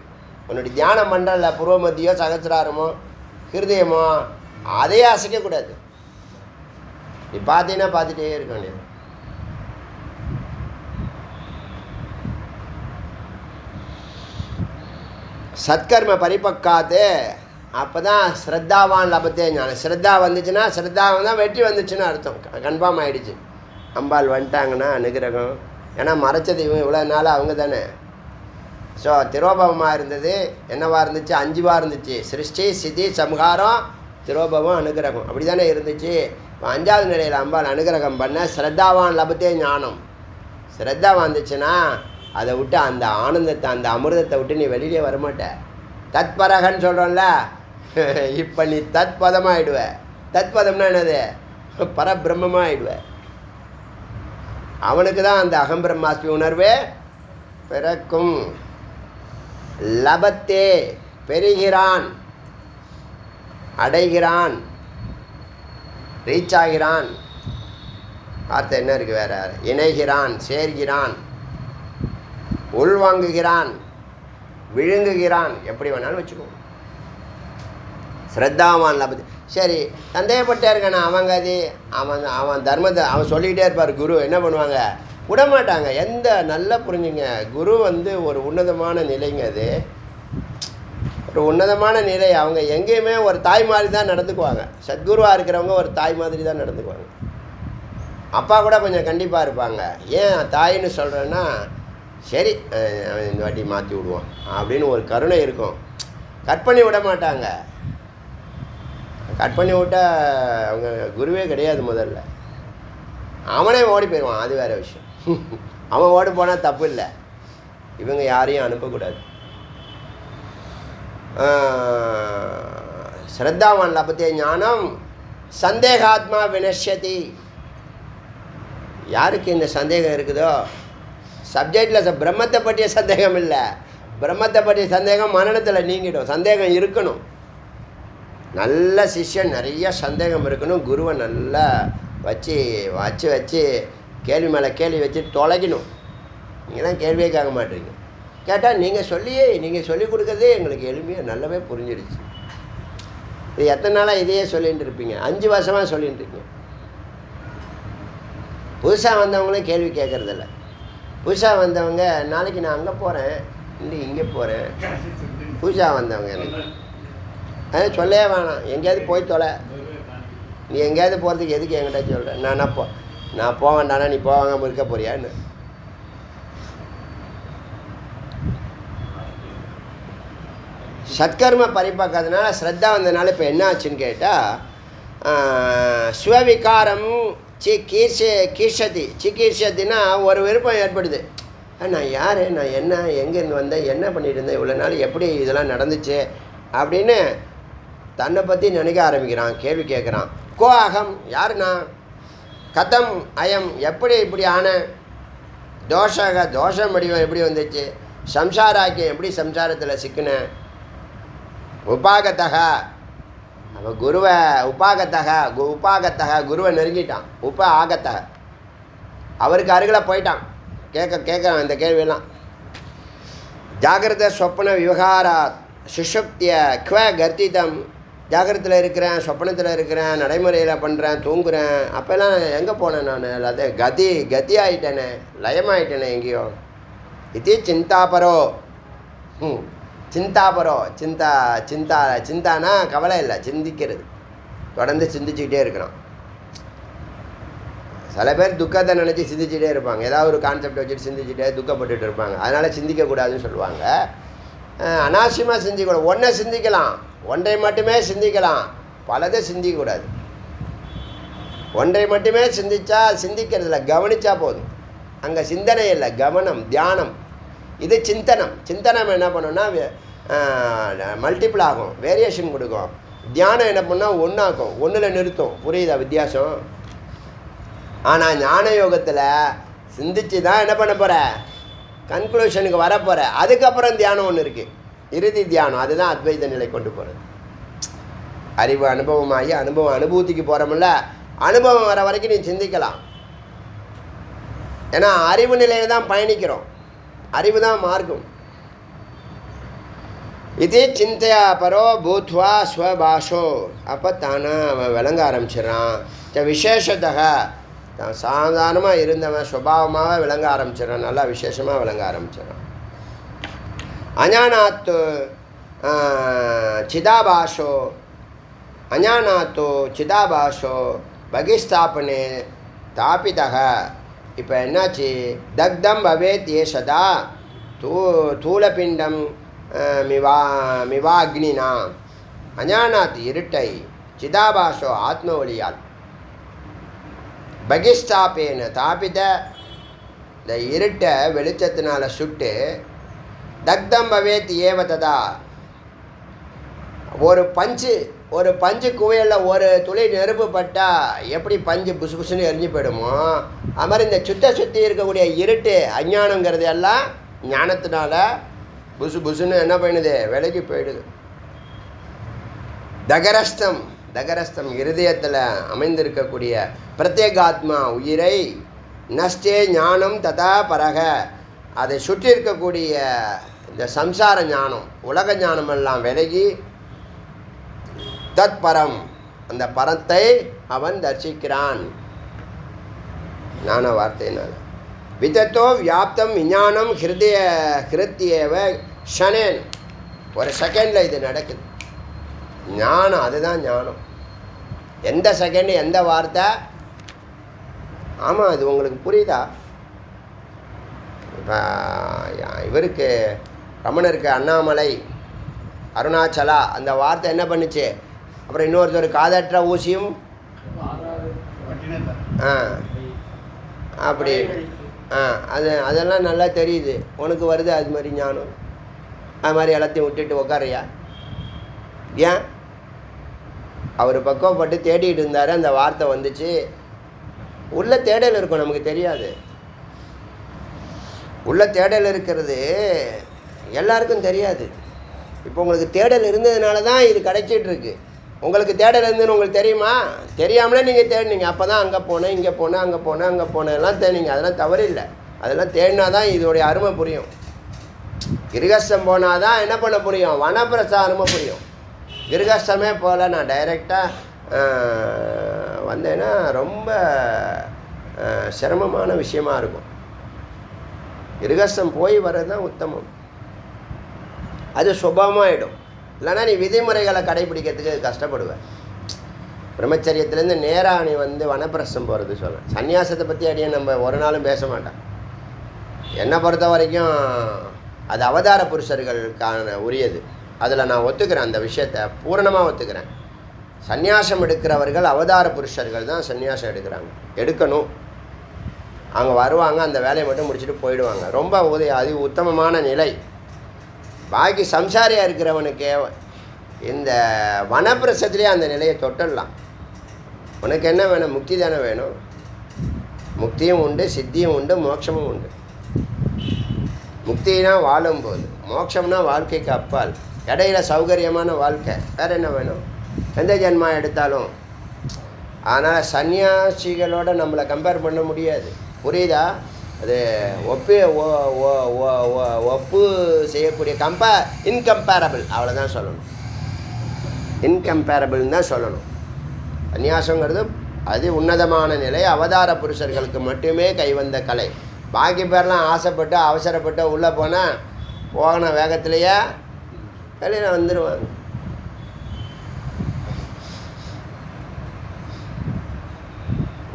உன்னுடைய தியானம் பண்ணுறல புருவமத்தியோ சகசிராரமோ ஹிருதயமோ அதையே அசைக்கக்கூடாது. நீ பார்த்தீங்கன்னா பார்த்துட்டே இருக்க வேண்டியது. சத்கர்ம பரிபக்காத்து. அப்போ தான் ஸ்ரத்தாவான் லபத்தே ஞானம். ஸ்ரத்தா வந்துச்சுன்னா, ஸ்ரத்தாவன் தான் வெற்றி வந்துச்சுன்னு அர்த்தம். கன்ஃபார்ம் ஆகிடுச்சு. அம்பாள் வந்துட்டாங்கன்னா அனுகிரகம். ஏன்னா மறைச்சது இவ்வளோ நாள் அவங்க தானே. ஸோ திரோபவமாக இருந்தது. என்னவா இருந்துச்சு? 5வா இருந்துச்சு. சிருஷ்டி, சிதி, சம்ஹாரம், திரோபவம், அனுகிரகம். அப்படி தானே இருந்துச்சு. இப்போ 5வது நிலையில் அம்பாள் அனுகிரகம் பண்ண ஸ்ரத்தாவான் லபத்தே ஞானம். ஸ்ரத்தா வந்துச்சுன்னா அதை விட்டு அந்த ஆனந்தத்தை, அந்த அமிர்தத்தை விட்டு நீ வெளியிலே வரமாட்ட. தத்பரகன்னு சொல்கிறோம்ல, இப்போ நீ தத்பதமாக ஆயிடுவ. தத்பதம்னா என்னது? பரபிரம்மமாக ஆயிடுவ. அவனுக்கு தான் அந்த அகம்பிரம்மாஸ்மி உணர்வே பிறக்கும். லபத்தே பெறுகிறான், அடைகிறான், ரீச் ஆகிறான். வார்த்தை என்ன இருக்குது வேற? இணைகிறான், சேர்கிறான், உள்வாங்குகிறான், விழுங்குகிறான், எப்படி வேணாலும் வச்சுக்கோ. ஸ்ரத்தாவான் லபத்து. சரி, சந்தேகப்பட்டே இருக்கானா அவங்க அது அவன் தர்மத்தை அவன் சொல்லிக்கிட்டே இருப்பார். குரு என்ன பண்ணுவாங்க? விடமாட்டாங்க. எந்த நல்லா புரிஞ்சுங்க, குரு ஒரு உன்னதமான நிலைங்க. அது ஒரு உன்னதமான நிலை. அவங்க எங்கேயுமே ஒரு தாய் மாதிரி தான் நடந்துக்குவாங்க. சத்குருவாக இருக்கிறவங்க ஒரு தாய் மாதிரி தான் நடந்துக்குவாங்க. அப்பா கூட கொஞ்சம் கண்டிப்பாக இருப்பாங்க. ஏன் தாயின்னு சொல்கிறேன்னா, சரி இந்த வாட்டி மாற்றி விடுவான் அப்படின்னு ஒரு கருணை இருக்கும். கட் பண்ணி விட மாட்டாங்க. கட் பண்ணி விட்டால் அவங்க குருவே கிடையாது. முதல்ல அவனே ஓடி போயிடுவான், அது வேறு விஷயம். அவன் ஓடி போனால் தப்பு இல்லை. இவங்க யாரையும் அனுப்பக்கூடாது. ஸ்ரத்தாவான் லபத்தே ஞானம் சந்தேகாத்மா வினஷ்யதி. யாருக்கு இந்த சந்தேகம் இருக்குதோ, சப்ஜெக்டில் பிரம்மத்தை பற்றிய சந்தேகம் இல்லை, பிரம்மத்தை பற்றிய சந்தேகம் மனநத்தில் நீங்கிடும். சந்தேகம் இருக்கணும். நல்ல சிஷ்யன் நிறைய சந்தேகம் இருக்கணும். குருவை நல்லா வச்சு வச்சு வச்சு கேள்வி மேலே கேள்வி வச்சு தொலைக்கணும். நீங்கள் தான் கேள்வியே கேட்க மாட்டீங்க. கேட்டால் நீங்கள் சொல்லி கொடுக்குறதே எங்களுக்கு எளிமையாக நல்லாவே புரிஞ்சிடுச்சு. இது எத்தனை நாளாக இதையே சொல்லிகிட்டு இருப்பீங்க? 5 வருஷமாக சொல்லிகிட்டு இருக்கீங்க. புதுசாக வந்தவங்களும் கேள்வி கேட்குறதில்ல. புதுசாக வந்தவங்க நாளைக்கு நான் அங்கே போகிறேன், இல்லை இங்கே போகிறேன். புதுசாக வந்தவங்க எனக்கு அது சொல்லவே வேணாம். எங்கேயாவது போய் தொலை. நீ எங்கேயாவது போகிறதுக்கு எதுக்கு என்கிட்ட சொல்கிறேன்? நான் போவேன்டானா நீ போவாங்க இருக்க போறியான்னு. சத்கர்ம பரிபாக்காதனால ஸ்ரத்தா வந்ததுனால இப்போ என்ன ஆச்சுன்னு கேட்டால், ஸ்வவிகாரம் சிகீர்ஷத்தின்னா ஒரு விருப்பம் ஏற்படுது. நான் யார், நான் என்ன, எங்கேருந்து வந்தேன், என்ன பண்ணிட்டு இருந்தேன் இவ்வளோ நாள், எப்படி இதெல்லாம் நடந்துச்சு அப்படின்னு தன்னை பற்றி நினைக்க ஆரம்பிக்கிறான். கேள்வி கேட்குறான். கோ அகம், யார் நான், கதம் அயம், எப்படி இப்படி ஆன, தோஷம் வடிவம் எப்படி வந்துச்சு, சம்சாராக்கியம் எப்படி சம்சாரத்தில் சிக்கினேன், உபாகத்தக அவன் குருவை உபாகத்தக குருவை நெருங்கிட்டான். ஆகத்தக அவருக்கு அருகில் போயிட்டான். கேட்குறான் இந்த கேள்வியெல்லாம். ஜாகிரத சொப்பன விவகாரா சுஷுப்திய குவ கர்த்திதம். ஜாகிரத்தில் இருக்கிறேன், சொப்பனத்தில் இருக்கிறேன், நடைமுறையில் பண்ணுறேன், தூங்குறேன். அப்போல்லாம் எங்கே போனேன் நான்? எல்லாத்தையும் கதி ஆகிட்டேனே, லயமாயிட்டேனே எங்கேயோ. இது சிந்தாபரோ. சிந்தானா கவலை இல்லை, சிந்திக்கிறது. தொடர்ந்து சிந்திச்சுக்கிட்டே இருக்கிறான். சில பேர் துக்கத்தை நினச்சி சிந்திச்சுட்டே இருப்பாங்க. ஏதாவது ஒரு கான்செப்ட் வச்சுட்டு சிந்திச்சுட்டே துக்கப்பட்டுட்டு இருப்பாங்க. அதனால் சிந்திக்கக்கூடாதுன்னு சொல்லுவாங்க. அனாவசியமாக சிந்திக்கக்கூடாது. ஒன்றை சிந்திக்கலாம், ஒன்றை மட்டுமே சிந்திக்கலாம், பலதை சிந்திக்கக்கூடாது. ஒன்றை மட்டுமே சிந்திக்கிறதில்ல, கவனித்தா போதும். அங்கே சிந்தனை இல்லை, கவனம், தியானம். இது சிந்தனம் என்ன பண்ணுன்னா மல்டிபிள் ஆகும், வேரியேஷன் கொடுக்கும். தியானம் என்ன பண்ணால் ஒன்றாக்கும், ஒன்றில் நிறுத்தும். புரியுதா வித்தியாசம்? ஆனால் ஞான யோகத்தில் சிந்திச்சு தான் என்ன பண்ண போகிற, கன்க்ளூஷனுக்கு வரப்போகிற. அதுக்கப்புறம் தியானம் ஒன்று இருக்குது, இறுதி தியானம். அதுதான் அத்வைத நிலை கொண்டு போகிறது. அறிவு அனுபவமாகி அனுபூதிக்கு போகிறோம்ல, அனுபவம் வர வரைக்கும் நீ சிந்திக்கலாம். ஏன்னா அறிவு நிலையில் தான் பயணிக்கிறோம், அறிவு தான் மார்க்கம். இது சிந்தையா பரோ பூத்வா ஸ்வபாஷோ. அப்போ தானே அவன் விளங்க ஆரம்பிச்சிடறான். விசேஷத்தக தான் சாதாரணமாக இருந்தவன் சுபாவமாக விளங்க ஆரம்பிச்சிடறான், நல்லா விசேஷமாக விளங்க ஆரம்பிச்சிடறான். அஞானாத்து சிதாபாஷோ பகிஸ்தாபனே தாபிதக. இப்போ என்னாச்சு? தக்தம் பவேத் ஏ சதா தூளபிண்டம் மிவாக்னினா. அஞானாத் இருட்டை, சிதாபாஷோ ஆத்ம ஒளியால், பகிஸ்தாபேன தாபித இந்த இருட்டை வெளிச்சத்தினால் சுட்டு, தக்தம் பவேத் ஏவ ததா ஒரு பஞ்சு குவையில் ஒரு துளி நெருப்பு பட்டால் எப்படி பஞ்சு புசு புசுன்னு எரிஞ்சு போயிடுமோ, அது மாதிரி இந்த சுற்றி இருக்கக்கூடிய இருட்டு அஞ்ஞானங்கிறது எல்லாம் ஞானத்தினால புசு புசுன்னு என்ன பண்ணுது, விலகி போயிடுது. தகரஸ்தம் இருதயத்தில் அமைந்திருக்கக்கூடிய பிரத்யேகாத்மா உயிரை நஷ்டே ஞானம் ததா பரக, அதை சுற்றி இருக்கக்கூடிய இந்த சம்சார ஞானம் உலக ஞானமெல்லாம் விலகி தத் பரம், அந்த பரத்தை அவன் தரிசிக்கிறான். ஞான வார்த்தையினால் விதத்தோ வியாப்தம் விஞ்ஞானம் ஹிருத்தியேவ ஷனேன், ஒரு செகண்டில் இது நடக்குது. ஞானம், அதுதான் ஞானம். எந்த செகண்டு எந்த வார்த்தை. ஆமாம், அது உங்களுக்கு புரியுதா? இப்போ இவருக்கு ரமணருக்கு அண்ணாமலை அருணாச்சலா அந்த வார்த்தை என்ன பண்ணுச்சு? அப்புறம் இன்னொருத்தர் காதற்ற ஊசியும் அப்படி அதெல்லாம் நல்லா தெரியுது. உனக்கு வருது அது மாதிரி ஞானம். அது மாதிரி எல்லாத்தையும் விட்டுட்டு உக்காரியா? ஏன்? அவர் பக்குவப்பட்டு தேடிட்டு இருந்தார், அந்த வார்த்தை வந்துச்சு. உள்ள தேடல் இருக்கும், நமக்கு தெரியாது. உள்ள தேடல் இருக்கிறது எல்லாருக்கும் தெரியாது. இப்போ உங்களுக்கு தேடல் இருந்ததுனால தான் இது கிடைச்சிட்ருக்கு. உங்களுக்கு தேடல் இருந்துன்னு உங்களுக்கு தெரியுமா? தெரியாமலே நீங்கள் தேடினீங்க. அப்போ தான் அங்கே போனேன், இங்கே போனேன், அங்கே போனேன், அங்கே போனேன் எல்லாம் தேடினீங்க. அதெல்லாம் தவறு இல்லை. அதெல்லாம் தேடினா தான் இதோடைய அருமை புரியும். கிருகஸ்தம் போனால் தான் என்ன பண்ண புரியும்? வனப்பிரச அருமை புரியும். கிருகஸ்தமே போல் நான் டைரெக்டாக வந்தேன்னா ரொம்ப சிரமமான விஷயமா இருக்கும். கிருகஸ்தம் போய் வர்றது தான் உத்தமம். அது சுபமாகிடும். இல்லைனா நீ விதிமுறைகளை கடைபிடிக்கிறதுக்கு கஷ்டப்படுவேன். பிரம்மச்சரியத்துலேருந்து நேராக நீ வனப்பிரசம் போகிறது சொல்ல. சன்னியாசத்தை பற்றி அடியே நம்ம ஒரு நாளும் பேச மாட்டேன். என்னை பொறுத்த வரைக்கும் அது அவதார புருஷர்களுக்கான உரியது. அதில் நான் ஒத்துக்கிறேன், அந்த விஷயத்தை பூரணமாக ஒத்துக்கிறேன். சந்நியாசம் எடுக்கிறவர்கள் அவதார புருஷர்கள் தான் சந்நியாசம் எடுக்கணும். அவங்க வருவாங்க, அந்த வேலையை மட்டும் முடிச்சுட்டு போயிடுவாங்க. ரொம்ப அது உத்தமமான நிலை. பாக்கி சம்சாரியாக இருக்கிறவனுக்கு இந்த வனப்பிரசத்துலேயே அந்த நிலையை தொட்டுடலாம். உனக்கு என்ன வேணும்? முக்தி தானே வேணும். முக்தியும் உண்டு, சித்தியும் உண்டு, மோட்சமும் உண்டு. முக்தினா வாழும்போது, மோட்சம்னா வாழ்க்கைக்கு அப்பால், இடையில சௌகரியமான வாழ்க்கை. வேறு என்ன வேணும்? எந்த ஜென்மா எடுத்தாலும். அதனால் சன்னியாசிகளோடு நம்மளை கம்பேர் பண்ண முடியாது. புரியுதா? அது ஒப்பு செய்யக்கூடிய இன்கம்பேரபிள், அவ்வளோதான் சொல்லணும். இன்கம்பேரபிள்னு தான் சொல்லணும். சன்னியாசங்கிறது அது உன்னதமான நிலை. அவதார புருஷர்களுக்கு மட்டுமே கைவந்த கலை. பாக்கி பேர்லாம் ஆசைப்பட்டு அவசரப்பட்டு உள்ளே போன வேகத்திலேயே வெளியில் வந்துடுவாங்க.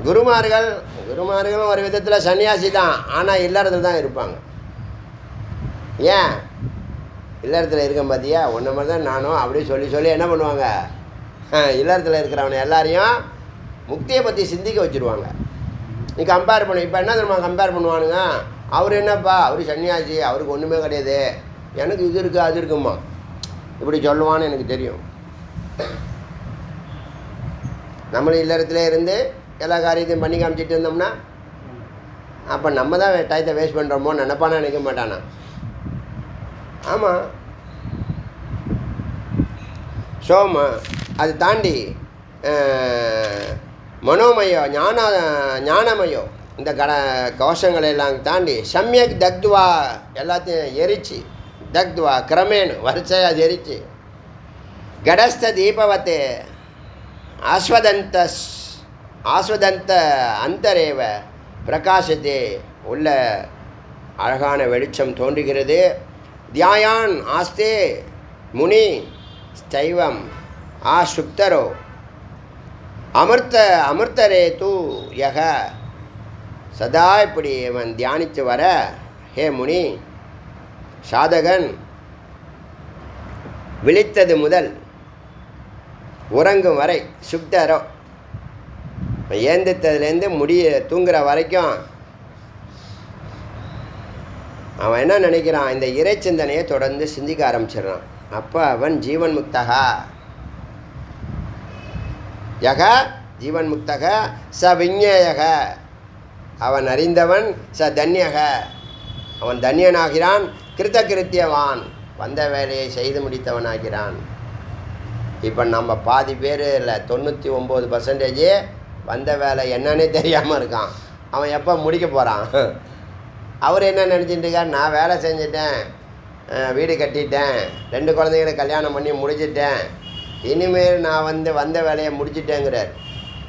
குருமார்களும் ஒரு விதத்தில் சன்னியாசி தான். ஆனால் இல்லறத்தில் தான் இருப்பாங்க. ஏன்? இல்லறத்தில் இருக்க பார்த்தியா, ஒன்றை மாதிரி தான் நானும் அப்படி சொல்லி என்ன பண்ணுவாங்க? இல்லறத்தில் இருக்கிறவனை எல்லாரையும் முக்தியை பற்றி சிந்திக்க வச்சுருவாங்க. நீ கம்பேர் பண்ணு. இப்போ என்ன தெரியுமா கம்பேர் பண்ணுவானுங்க? அவர் என்னப்பா, அவர் சன்னியாசி, அவருக்கு ஒன்றுமே கிடையாது, எனக்கு இது இருக்குது அது இருக்குமா, இப்படி சொல்லுவான்னு எனக்கு தெரியும். நம்மளும் இல்லறத்திலே இருந்து எல்லா காரியத்தையும் பண்ணி காமிச்சிட்டு இருந்தோம்னா அப்போ நம்ம தான் டயத்தை வேஸ்ட் பண்ணுறோமோ நினைப்பானா? நினைக்க மாட்டானா? ஆமாம். அது தாண்டி மனோமயோ ஞானமயோ இந்த கோஷங்களை எல்லாம் தாண்டி சமயக் தக்துவா எல்லாத்தையும் எரிச்சு, தக்துவா கிரமேணு வரிசையாக அது எரிச்சு, கடஸ்த தீபவத்தே ஆஸ்வதந்த அந்தரேவ பிரகாசத்தே உள்ள அழகான வெளிச்சம் தோன்றுகிறது. தியாயான் ஆஸ்தே முனி ஸ்தைவம் சுப்தரோ அமிர்தரே தூ யக. சதா இப்படி அவன் தியானித்து வர, ஹே முனி சாதகன், விழித்தது முதல் உறங்கும் வரை, சுப்தரோ ஏந்தித்ததுலேருந்து தூங்குற வரைக்கும் அவன் என்ன நினைக்கிறான்? இந்த இறை சிந்தனையை தொடர்ந்து சிந்திக்க ஆரம்பிச்சிடுறான். அப்போ அவன் ஜீவன் முக்தகா. யக ஜீவன் முக்தக ச விஞ்ஞேயக, அவன் அறிந்தவன். ச தன்யக, அவன் தன்யனாகிறான். கிருத்தகிருத்தியவான், வந்த வேலையை செய்து முடித்தவனாகிறான். இப்போ நம்ம பாதி பேர் இல்லை, 99% வந்த வேலை என்னன்னே தெரியாமல் இருக்கான். அவன் எப்போ முடிக்க போகிறான்? அவர் என்ன நினச்சிட்டு இருக்கார்? நான் வேலை செஞ்சிட்டேன், வீடு கட்டிட்டேன், 2 குழந்தைகளை கல்யாணம் பண்ணி முடிச்சிட்டேன், இனிமேல் நான் வந்த வேலையை முடிச்சிட்டேங்கிறார்.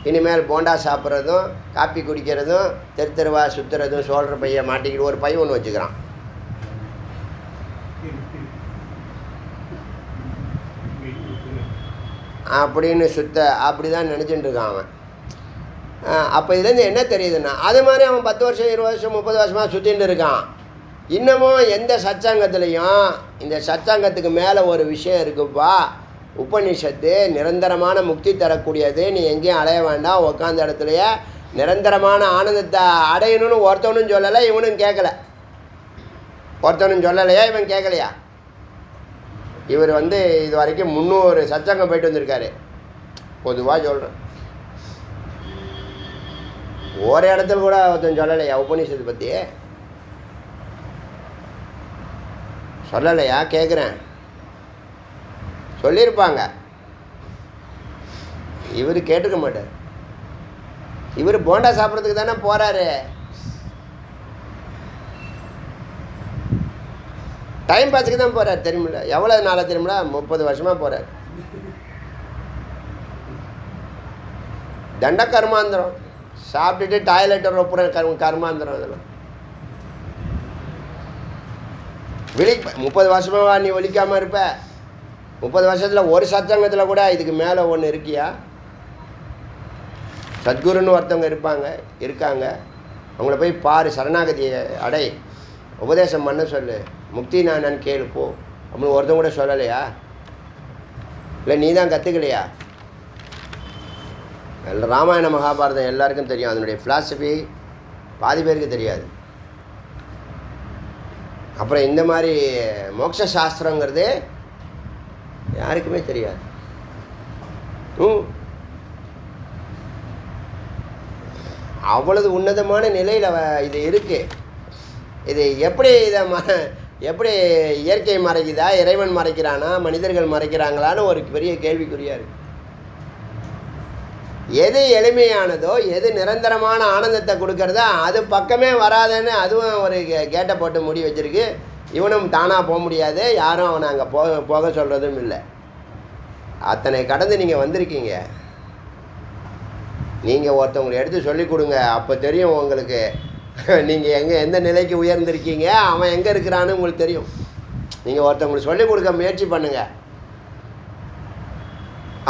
இனிமேல் போண்டா சாப்பிட்றதும் காப்பி குடிக்கிறதும் தெருவா சுற்றுறதும் சோழற பையை மாட்டிக்கிட்டு ஒரு பை ஒன்று வச்சுக்கிறான். அப்படின்னு அப்படி தான் நினச்சிட்டு இருக்கான் அவன். அப்போ இதுலேருந்து என்ன தெரியுதுன்னா, அது மாதிரி அவன் 10 வருஷம் 20 வருஷம் 30 வருஷமாக சுற்றின்னு இருக்கான். இன்னமும் எந்த சத்சங்கத்துலேயும் இந்த சத்சங்கத்துக்கு மேலே ஒரு விஷயம் இருக்குப்பா, உபநிஷத்து நிரந்தரமான முக்தி தரக்கூடியது, நீ எங்கேயும் அலைய வேண்டாம், உட்காந்த இடத்துலையே நிரந்தரமான ஆனந்தத்தை அடையணும்னு ஒருத்தவனும் சொல்லலை, இவனும் கேட்கல. ஒருத்தவனும் சொல்லலையா, இவன் கேட்கலையா? இவர் இது வரைக்கும் 300 சத்சங்கம் போயிட்டு வந்திருக்காரு. பொதுவாக சொல்கிறேன், ஒரு இடத்துல கூட ஒருத்தன் சொல்லலையா உபநிஷத்தை பற்றி? சொல்லலையா கேட்குறேன்? சொல்லியிருப்பாங்க, இவர் கேட்டுக்க மாட்டார். இவர் போண்டா சாப்பிட்றதுக்கு தானே போகிறாரு. டைம் பாஸுக்கு தான் போகிறார். தெரியுமில்ல எவ்வளோ நாளாக தெரியுமில்ல? 30 வருஷமாக போகிறார். தண்ட கர்மாந்திரம், சாப்பிட்டுட்டு டாய்லெட் ரொப்புற கர்மாந்திரம். அதெல்லாம் 30 வருஷமாக நீ ஒழிக்காமல் இருப்ப. 30 வருஷத்தில் ஒரு சத்சங்கத்தில் கூட இதுக்கு மேலே ஒன்று இருக்கியா? சத்குருன்னு ஒருத்தவங்க இருக்காங்க. அவங்கள போய் பாரு, சரணாகதியை அடை, உபதேசம் பண்ண சொல்லு, முக்தி நான் கேளு போ அப்படின்னு ஒருத்தவங்க கூட சொல்லலையா? இல்லை நீ தான் கற்றுக்கலையா? ராமாயண மகாபாரதம் எல்லாருக்கும் தெரியும், அதனுடைய ஃபிலாசபி பாதி பேருக்கு தெரியாது. அப்புறம் இந்த மாதிரி மோட்ச சாஸ்திரங்கிறது யாருக்குமே தெரியாது. அவ்வளவு உன்னதமான நிலையில் இது இருக்குது. இது எப்படி இயற்கை மறைக்குதா, இறைவன் மறைக்கிறானா, மனிதர்கள் மறைக்கிறாங்களான்னு ஒரு பெரிய கேள்விக்குறியாக இருக்குது. எது எளிமையானதோ, எது நிரந்தரமான ஆனந்தத்தை கொடுக்கறதோ அது பக்கமே வராதுன்னு அதுவும் ஒரு கேட்டை போட்டு மூடி வச்சுருக்கு. இவனும் தானாக போக முடியாது, யாரும் அவனை அங்கே போக சொல்கிறதும் இல்லை. அத்தனை கடந்து நீங்கள் வந்திருக்கீங்க. நீங்கள் ஒருத்தவங்களை எடுத்து சொல்லிக் கொடுங்க, அப்போ தெரியும் உங்களுக்கு நீங்கள் எந்த நிலைக்கு உயர்ந்திருக்கீங்க, அவன் எங்கே இருக்கிறான்னு உங்களுக்கு தெரியும். நீங்கள் ஒருத்தவங்களுக்கு சொல்லிக் கொடுக்க முயற்சி பண்ணுங்கள்.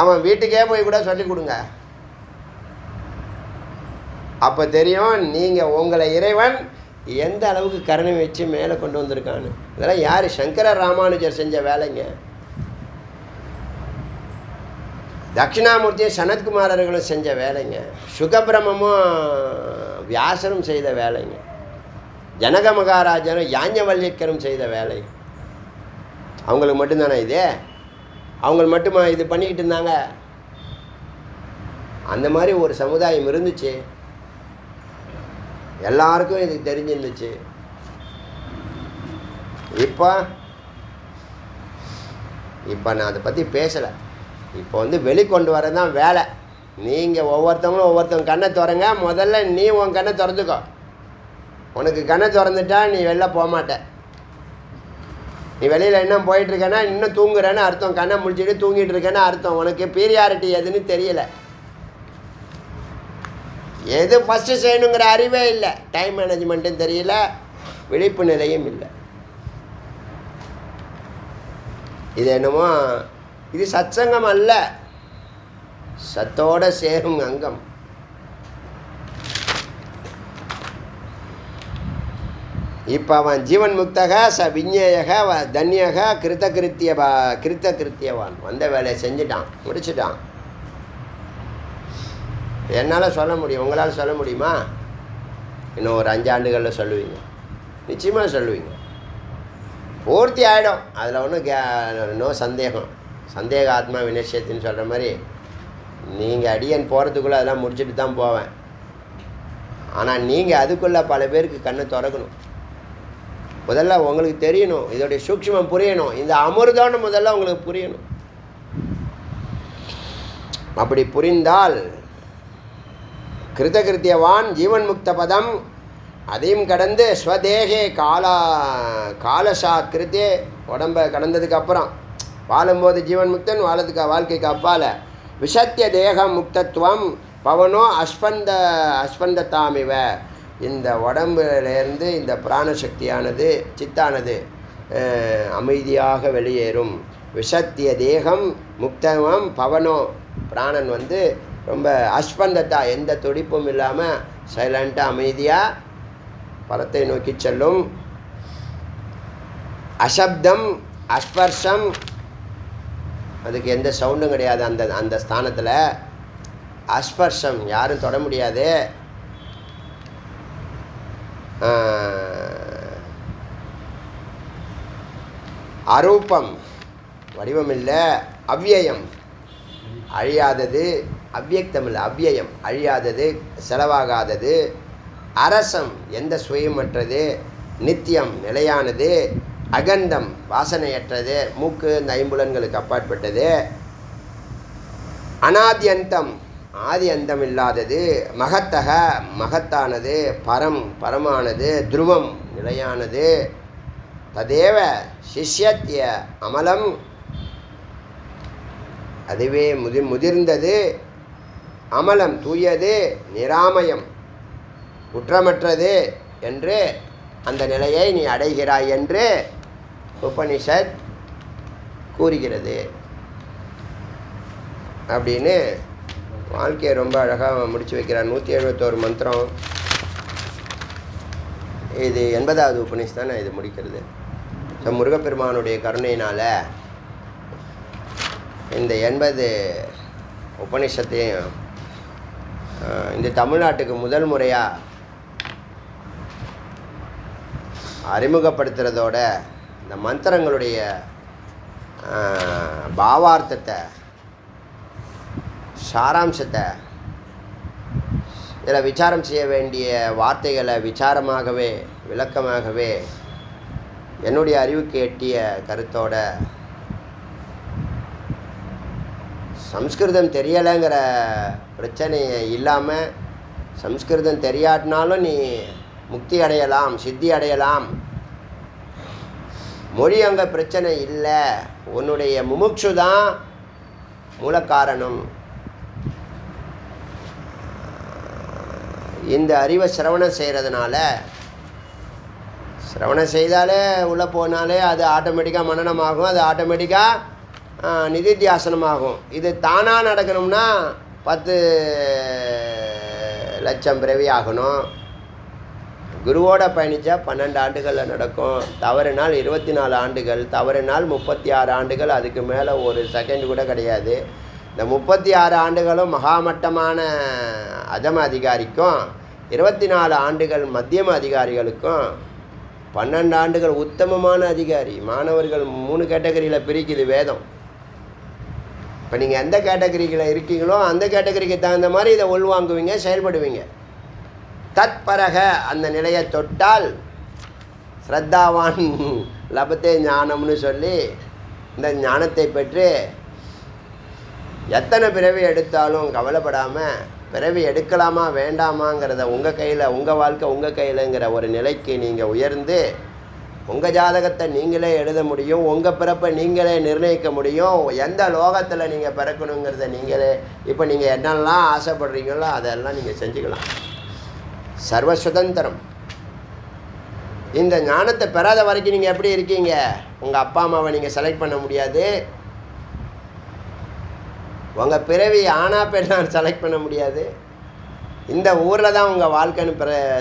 அவன் வீட்டுக்கே போய் கூட சொல்லிக் கொடுங்க, அப்போ தெரியும் நீங்கள் உங்களை இறைவன் எந்த அளவுக்கு கருணை வச்சு மேலே கொண்டு வந்திருக்கான்னு. இதெல்லாம் யார்? சங்கர ராமானுஜர் செஞ்ச வேலைங்க. தட்சிணாமூர்த்தியும் சனத்குமாரர்களும் செஞ்ச வேலைங்க. சுகபிரமமும் வியாசரும் செய்த வேலைங்க. ஜனக மகாராஜரும் யாஞவல்யக்கரும் செய்த வேலை. அவங்களுக்கு மட்டும்தானே இது? அவங்களுக்கு மட்டுமா இது பண்ணிக்கிட்டு இருந்தாங்க? அந்த மாதிரி ஒரு சமுதாயம் இருந்துச்சு, எல்லாருக்கும் இது தெரிஞ்சிருந்துச்சு. இப்போ நான் அதை பற்றி பேசலை. இப்போ வெளிக்கொண்டு வர தான் வேலை. நீங்கள் ஒவ்வொருத்தவங்க கண்ணை திறங்க. முதல்ல நீ உன் கண்ணை திறந்துக்கோ. உனக்கு கண்ணை திறந்துட்டா நீ வெளில போக மாட்ட. நீ வெளியில் இன்னும் போயிட்டுருக்கேன்னா இன்னும் தூங்குறேன்னு அர்த்தம். கண்ணை முடிச்சுட்டு தூங்கிட்டு இருக்கேன்னு அர்த்தம். உனக்கு பீரியாரிட்டி எதுன்னு தெரியலை, எது ஃபஸ்ட்டு செய்யணுங்கிற அறிவே இல்லை, டைம் மேனேஜ்மெண்ட்டும் தெரியல, விழிப்பு நிலையும் இல்லை. இது என்னமோ இது சத்சங்கம் அல்ல, சத்தோட சேரும் அங்கம். இப்போ அவன் ஜீவன் முக்தக ச விஞ்ஞேயக தன்யக கிருத்தகிருத்தியவான். வந்த வேலையை செஞ்சுட்டான், முடிச்சுட்டான். என்னால் சொல்ல முடியும், உங்களால் சொல்ல முடியுமா? இன்னும் ஒரு 5 ஆண்டுகளில் சொல்லுவீங்க, நிச்சயமாக சொல்லுவீங்க. பூர்த்தி ஆகிடும். அதில் ஒன்றும் நோ சந்தேகம். சந்தேக ஆத்மா வினஷ்யத்தின்னு சொல்கிற மாதிரி நீங்கள் அடியன் போகிறதுக்குள்ளே அதெல்லாம் முடிச்சுட்டு தான் போவேன். ஆனால் நீங்கள் அதுக்குள்ளே பல பேருக்கு கண்ணை திறக்கணும். முதல்ல உங்களுக்கு தெரியணும், இதோடைய சூக்ஷ்மம் புரியணும், இந்த அமிர்தம்னு முதல்ல உங்களுக்கு புரியணும். அப்படி புரிந்தால் கிருத்தகிருத்தியவான் ஜீவன் முக்த பதம் அதையும் கடந்து ஸ்வதேகே காலசாத் கிருத்தே உடம்பை கடந்ததுக்கப்புறம் வாழும்போது ஜீவன் முக்தன், வாழ்க்கைக்கு அப்பால் விஷத்திய தேகம் முக்தத்துவம் பவனோ அஸ்பந்தத்தாமிவ. இந்த உடம்புலேருந்து இந்த பிராணசக்தியானது சித்தானது அமைதியாக வெளியேறும். விஷத்திய தேகம் முக்தவம் பவனோ, பிராணன் ரொம்ப அஸ்பந்தத்தா, எந்த துடிப்பும் இல்லாமல் சைலண்ட்டாக அமைதியாக பரத்தை நோக்கி செல்லும். அசப்தம் அஸ்பர்ஷம், அதுக்கு எந்த சவுண்டும் கிடையாது அந்த ஸ்தானத்தில். அஸ்பர்ஷம், யாரும் தொட முடியாது. அரூபம், வடிவம் இல்லை. அவ்யயம், அழியாதது. அவ்யக்தம் இல்லை, அவ்யயம், அழியாதது, செலவாகாதது. அரசம், எந்த சுயமற்றது. நித்தியம், நிலையானது. அகண்டம், வாசனையற்றது. மூக்கு இந்த ஐம்புலன்களுக்கு அப்பாற்பட்டது. அநாத்யந்தம், ஆதி அந்தம் இல்லாதது. மகத்தக, மகத்தானது. பரம், பரமானது. துருவம், நிலையானது. ததேவ சிஷ்யத்திய அமலம், அதுவே முதிர்ந்தது. அமலம், தூயது. நிராமயம், குற்றமற்றது என்று அந்த நிலையை நீ அடைகிறாய் என்று உபனிஷத் கூறுகிறது. அப்படின்னு வாழ்க்கையை ரொம்ப அழகாக முடித்து வைக்கிறார். 171 மந்திரம். இது 80வது உபநிஷத் தான் இது முடிக்கிறது. ஸோ முருகப்பெருமானுடைய கருணையினால் இந்த 80 உபநிஷத்தையும் இந்த தமிழ்நாட்டுக்கு முதல் முறையாக அறிமுகப்படுத்துகிறதோட இந்த மந்திரங்களுடைய பாவார்த்தத்தை, சாராம்சத்தை, இதில் விசாரம் செய்ய வேண்டிய வார்த்தைகளை விசாரமாகவே விளக்கமாகவே என்னுடைய அறிவுக்கு எட்டிய கருத்தோட, சம்ஸ்கிருதம் தெரியலைங்கிற பிரச்சனை இல்லாமல், சம்ஸ்கிருதம் தெரியாட்டினாலும் நீ முக்தி அடையலாம், சித்தி அடையலாம், மொழி அங்கே பிரச்சனை இல்லை, உன்னுடைய முமுட்சு தான் மூலக்காரணம். இந்த அறிவை சிரவணம் செய்கிறதுனால, சிரவணம் செய்தாலே உள்ளே போனாலே அது ஆட்டோமேட்டிக்காக மனனமாகும், அது ஆட்டோமேட்டிக்காக நிதித்தியாசனமாகும். இது தானாக நடக்கணும்னா 10 லட்சம் பிறவி ஆகணும். குருவோட பயணித்தா 12 ஆண்டுகளில் நடக்கும். தவறினால் 24 ஆண்டுகள், தவறினால் 36 ஆண்டுகள், அதுக்கு மேலே ஒரு செகண்ட் கூட கிடையாது. இந்த 36 ஆண்டுகளும் மகாமட்டமான அதம அதிகாரிக்கும், 24 ஆண்டுகள் மத்தியம அதிகாரிகளுக்கும், 12 ஆண்டுகள் உத்தமமான அதிகாரி. மாணவர்கள் 3 கேட்டகரியில் பிரிக்குது வேதம். இப்போ நீங்கள் எந்த கேட்டகரியில் இருக்கீங்களோ அந்த கேட்டகரிக்கு தகுந்த மாதிரி இதை உள்வாங்குவீங்க, செயல்படுவீங்க. தத்பரக, அந்த நிலையை தொட்டால் ஸ்ரத்தாவான் லபத்தே ஞானம்னு சொல்லி இந்த ஞானத்தை பெற்று எத்தனை பிறவி எடுத்தாலும் கவலைப்படாமல், பிறவி எடுக்கலாமா வேண்டாமாங்கிறத உங்கள் கையில், உங்கள் வாழ்க்கை உங்கள் கையிலங்கிற ஒரு நிலைக்கு நீங்கள் உயர்ந்து உங்கள் ஜாதகத்தை நீங்களே எழுத முடியும், உங்கள் பிறப்பை நீங்களே நிர்ணயிக்க முடியும், எந்த லோகத்தில் நீங்கள் பிறக்கணுங்கிறத நீங்களே. இப்போ நீங்கள் என்னெல்லாம் ஆசைப்படுறீங்களோ அதெல்லாம் நீங்கள் செஞ்சுக்கலாம். சர்வ சுதந்திரம். இந்த ஞானத்தை பெறாத வரைக்கும் நீங்கள் எப்படி இருக்கீங்க? உங்கள் அப்பா அம்மாவை நீங்கள் செலக்ட் பண்ண முடியாது, உங்கள் பிறவி ஆனா பெண்ணா செலக்ட் பண்ண முடியாது, இந்த ஊரில் தான் உங்கள் வாழ்க்கைன்னு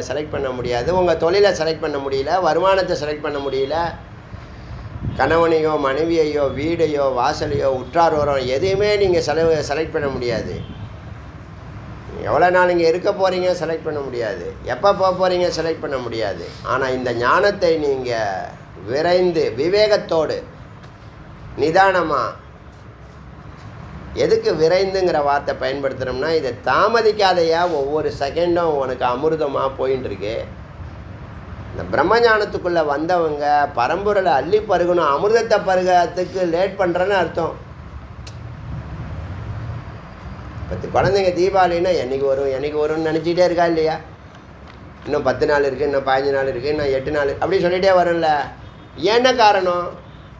செலக்ட் பண்ண முடியாது, உங்கள் தொழிலை செலக்ட் பண்ண முடியல, வருமானத்தை செலக்ட் பண்ண முடியல, கணவனையோ மனைவியையோ வீடையோ வாசலையோ உற்றாரோரோ எதையுமே நீங்கள் செலக்ட் பண்ண முடியாது. எவ்வளோ நாள் நீங்கள் இருக்க போகிறீங்க செலக்ட் பண்ண முடியாது, எப்போ போக போகிறீங்க செலக்ட் பண்ண முடியாது. ஆனால் இந்த ஞானத்தை நீங்கள் விரைந்து விவேகத்தோடு நிதானமாக. எதுக்கு விரைந்துங்கிற வார்த்தை பயன்படுத்துகிறோம்னா, இதை தாமதிக்காதையா, ஒவ்வொரு செகண்டும் உனக்கு அமிர்தமாக போயின்னு இருக்கு. இந்த பிரம்மஞானத்துக்குள்ளே வந்தவங்க பரம்பொருளை அள்ளி பருகணும், அமிர்தத்தை பருகத்துக்கு லேட் பண்ணுறேன்னு அர்த்தம். பத்து குழந்தைங்க தீபாவளின்னா என்றைக்கு வரும்னு நினச்சிக்கிட்டே இருக்கா இல்லையா? இன்னும் 10 நாள் இருக்குது, இன்னும் 15 நாள் இருக்குது, இன்னும் 8 நாள் அப்படி சொல்லிகிட்டே வரும்ல. என்ன காரணம்?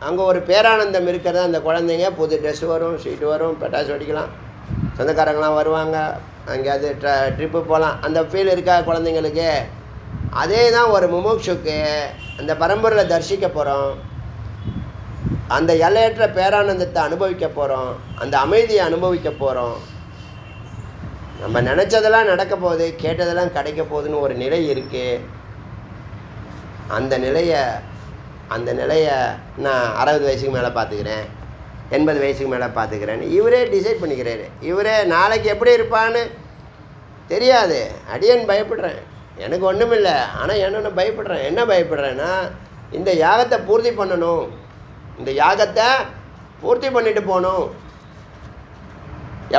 அங்கே ஒரு பேரானந்தம் இருக்கிறதா. அந்த குழந்தைங்க புது ட்ரெஸ் வரும், ஷீட்டு வரும், பட்டாசு வெடிக்கலாம், சொந்தக்காரங்களாம் வருவாங்க, அங்கேயாவது ட்ரிப்பு போகலாம், அந்த ஃபீல் இருக்கா குழந்தைங்களுக்கு? அதே தான் ஒரு முமுட்சுக்கு அந்த பரம்பரையை தரிசிக்க போகிறோம், அந்த எல்லையற்ற பேரானந்தத்தை அனுபவிக்க போகிறோம், அந்த அமைதியை அனுபவிக்க போகிறோம். நம்ம நினச்சதெல்லாம் நடக்க போகுது, கேட்டதெல்லாம் கிடைக்க போகுதுன்னு ஒரு நிலை இருக்குது. அந்த நிலையை நான் 60 வயசுக்கு மேலே பார்த்துக்கிறேன், 80 வயசுக்கு மேலே பார்த்துக்கிறேன்னு இவரே டிசைட் பண்ணிக்கிறாரு. இவரே நாளைக்கு எப்படி இருப்பான்னு தெரியாது. அடியேன் பயப்படுறேன், எனக்கு ஒன்றும் இல்லை, ஆனால் என்னென்ன பயப்படுறேன். என்ன பயப்படுறேன்னா, இந்த யாகத்தை பூர்த்தி பண்ணணும், இந்த யாகத்தை பூர்த்தி பண்ணிட்டு போகணும்.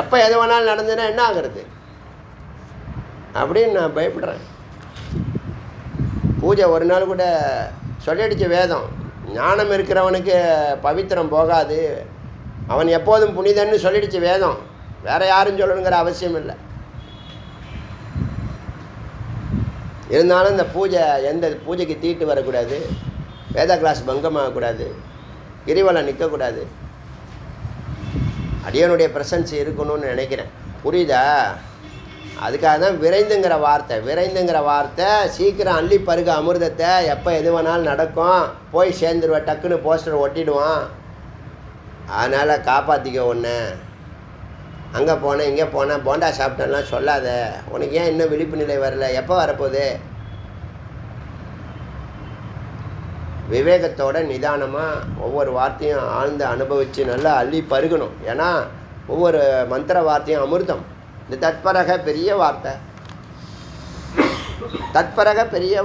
எப்போ எது வேணாலும் நடந்ததுன்னா என்ன ஆகிறது அப்படின்னு நான் பயப்படுறேன். பூஜை ஒரு நாள் கூட சொல்லிடுச்சு வேதம், ஞானம் இருக்கிறவனுக்கு பவித்திரம் போகாது, அவன் எப்போதும் புனிதன்னு சொல்லிடுச்சு வேதம். வேறு யாரும் சொல்லணுங்கிற அவசியம் இல்லை. இருந்தாலும் இந்த எந்த பூஜைக்கு தீட்டு வரக்கூடாது, வேத கிளாஸ் பங்கமாகக்கூடாது, கிரிவலம் நிற்கக்கூடாது. அடியனுடைய ப்ரெசன்ஸ் இருக்கணும்னு நினைக்கிறேன். புரியுதா? அதுக்காக தான் விரைந்துங்கிற வார்த்தை சீக்கிரம் அள்ளி பருக அமிர்தத்தை. எப்போ எது வேணாலும் நடக்கும், போய் சேர்ந்துருவேன், டக்குன்னு போஸ்டர் ஒட்டிடுவான். அதனால் காப்பாற்றிக்க ஒன்று. அங்கே போனேன் இங்கே போனேன் போண்டா சாப்பிட்டேன்லாம் சொல்லாத. உனக்கு ஏன் இன்னும் விழிப்பு நிலை வரல? எப்போ வரப்போகுது? விவேகத்தோட நிதானமாக ஒவ்வொரு வார்த்தையும் ஆழ்ந்து அனுபவித்து நல்லா அள்ளி பருகணும். ஏன்னா ஒவ்வொரு மந்திர வார்த்தையும் அமிர்தம். இந்த தத்பரக பெரிய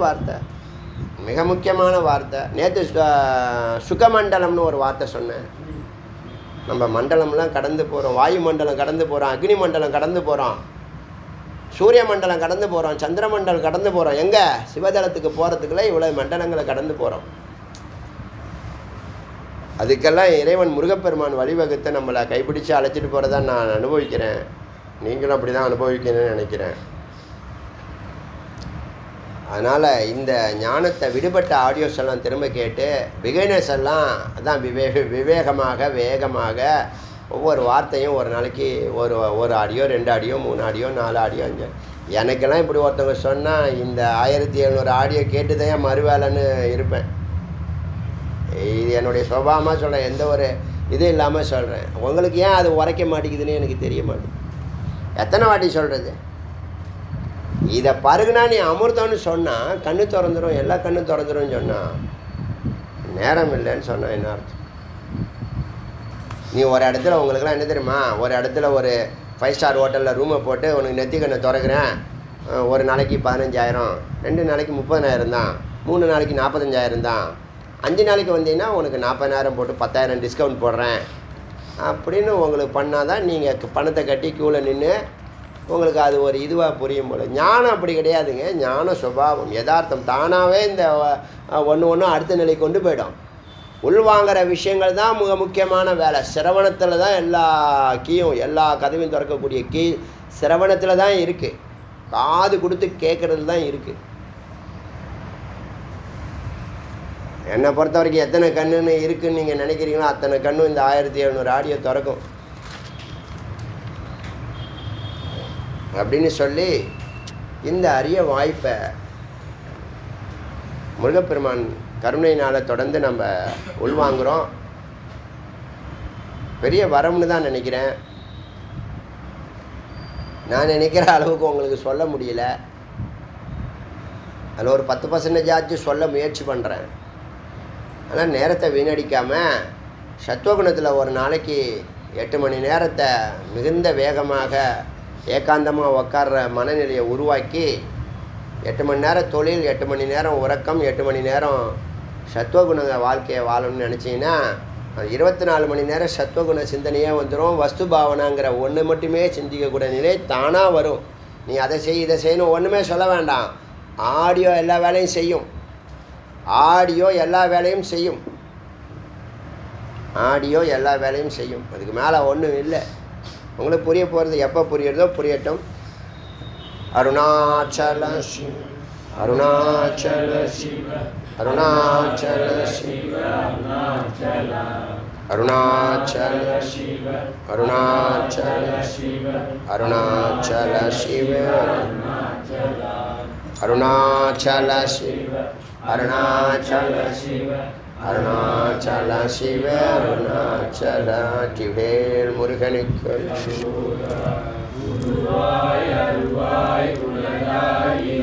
வார்த்தை, மிக முக்கியமான வார்த்தை. நேற்று சுகமண்டலம்னு ஒரு வார்த்தை சொன்னேன். நம்ம மண்டலம்லாம் கடந்து போகிறோம், வாயு மண்டலம் கடந்து போகிறோம், அக்னி மண்டலம் கடந்து போகிறோம், சூரிய மண்டலம் கடந்து போகிறோம், சந்திர மண்டலம் கடந்து போகிறோம். எங்கே? சிவதளத்துக்கு போகிறதுக்குள்ள இவ்வளோ மண்டலங்களை கடந்து போகிறோம். அதுக்கெல்லாம் இறைவன் முருகப்பெருமான் வழிவகுத்தை நம்மளை கைப்பிடிச்சு அழைச்சிட்டு போகிறதா நான் அனுபவிக்கிறேன். நீங்களும் அப்படி தான் அனுபவிக்கணும்னு நினைக்கிறேன். அதனால் இந்த ஞானத்தை விடுபட்ட ஆடியோஸ் எல்லாம் திரும்ப கேட்டு பிகைனர்ஸ் எல்லாம் அதான் விவேகமாக வேகமாக ஒவ்வொரு வார்த்தையும் ஒரு நாளைக்கு ஒரு ஆடியோ, 2 ஆடியோ, 3 ஆடியோ, 4 ஆடியோ, 5. எனக்கெல்லாம் இப்படி ஒருத்தவங்க சொன்னால் இந்த 1700 ஆடியோ கேட்டு தான் மறுவேலைன்னு இருப்பேன். இது என்னுடைய சுபாவமாக சொல்கிறேன், எந்த ஒரு இது இல்லாமல் சொல்கிறேன். உங்களுக்கு ஏன் அது உரைக்க மாட்டேங்குதுன்னு எனக்கு தெரிய மாட்டேங்குது. எத்தனை வாட்டி சொல்கிறது? இதை பருகுனா நீ அமிர்தம்னு சொன்னால் கண்ணு திறந்துடும், எல்லா கண்ணும் திறந்துடும் சொன்னால் நேரம் இல்லைன்னு சொன்னால் என்ன அர்த்தம்? நீ ஒரு இடத்துல உங்களுக்குலாம் என்ன தெரியுமா, ஒரு இடத்துல ஒரு 5 ஸ்டார் ஹோட்டலில் ரூமை போட்டு உனக்கு நெத்தி கண்ணை திறக்கிறேன், ஒரு நாளைக்கு 15,000, 2 நாளைக்கு 30,000 தான், 3 நாளைக்கு 45,000 தான், 5 நாளைக்கு வந்தீங்கன்னா உனக்கு 40,000 போட்டு 10,000 டிஸ்கவுண்ட் போடுறேன் அப்படின்னு உங்களுக்கு பண்ணால் தான் நீங்கள் பணத்தை கட்டி க்யூவில் நின்று உங்களுக்கு அது ஒரு இதுவாக புரியும் போல். ஞானம் அப்படி கிடையாதுங்க. ஞானம் சுபாவம், யதார்த்தம், தானாகவே இந்த ஒன்று அடுத்த நிலை கொண்டு போயிடும். உள்வாங்கிற விஷயங்கள் தான் மிக முக்கியமான வேலை. சிரவணத்தில் தான் எல்லா கீயும், எல்லா கதவையும் திறக்கக்கூடிய கீ சிரவணத்தில் தான் இருக்குது. காது கொடுத்து கேட்குறது தான் இருக்குது. என்னை பொறுத்த வரைக்கும் எத்தனை கண்ணுன்னு இருக்குதுன்னு நீங்கள் நினைக்கிறீங்களோ அத்தனை கண்ணும் இந்த 1700 ஆடியோ திறக்கும் அப்படின்னு சொல்லி இந்த அரிய வாய்ப்பை முருகப்பெருமான் கருணையினால் தொடர்ந்து நம்ம உள்வாங்குகிறோம். பெரிய வரம்னு தான் நினைக்கிறேன். நான் நினைக்கிற அளவுக்கு உங்களுக்கு சொல்ல முடியல. அதில் ஒரு 10% சொல்ல முயற்சி பண்ணுறேன். ஆனால் நேரத்தை வீணடிக்காமல் சத்துவகுணத்தில் ஒரு நாளைக்கு 8 மணி நேரத்தை மிகுந்த வேகமாக ஏகாந்தமாக உட்கார்ற மனநிலையை உருவாக்கி 8 மணி நேரம் தொழில், 8 மணி நேரம் உறக்கம், 8 மணி நேரம் சத்வகுண வாழ்க்கையை வாழணும்னு நினச்சிங்கன்னா 24 மணி நேரம் சத்வகுண சிந்தனையே வந்துடும். வஸ்து பாவனாங்கிற ஒன்று மட்டுமே சிந்திக்கக்கூடிய நிலை தானாக வரும். நீ அதை செய் இதை செய்யணும் ஒன்றுமே சொல்ல வேண்டாம். ஆடியோ எல்லா வேலையும் செய்யும். ஆடியோ எல்லா வேலையும் செய்யும். ஆடியோ எல்லா வேலையும் செய்யும். அதுக்கு மேலே ஒன்றும் இல்லை. உங்களுக்கு புரிய போகிறது எப்போ புரியுறதோ புரியட்டும். அருணாச்சல சிவ அருணாச்சல சிவ அருணாச்சல சிவ அருணாச்சல சிவ அருணாச்சல சிவ அருணாச்சல சிவ அருணாச்சல சிவ அருணாச்சல சிவ அருணாச்சல சிவ அருணாச்சல திவேல் முருகனுக்கு அருள்வாய் அருள்வாய் உலகாயே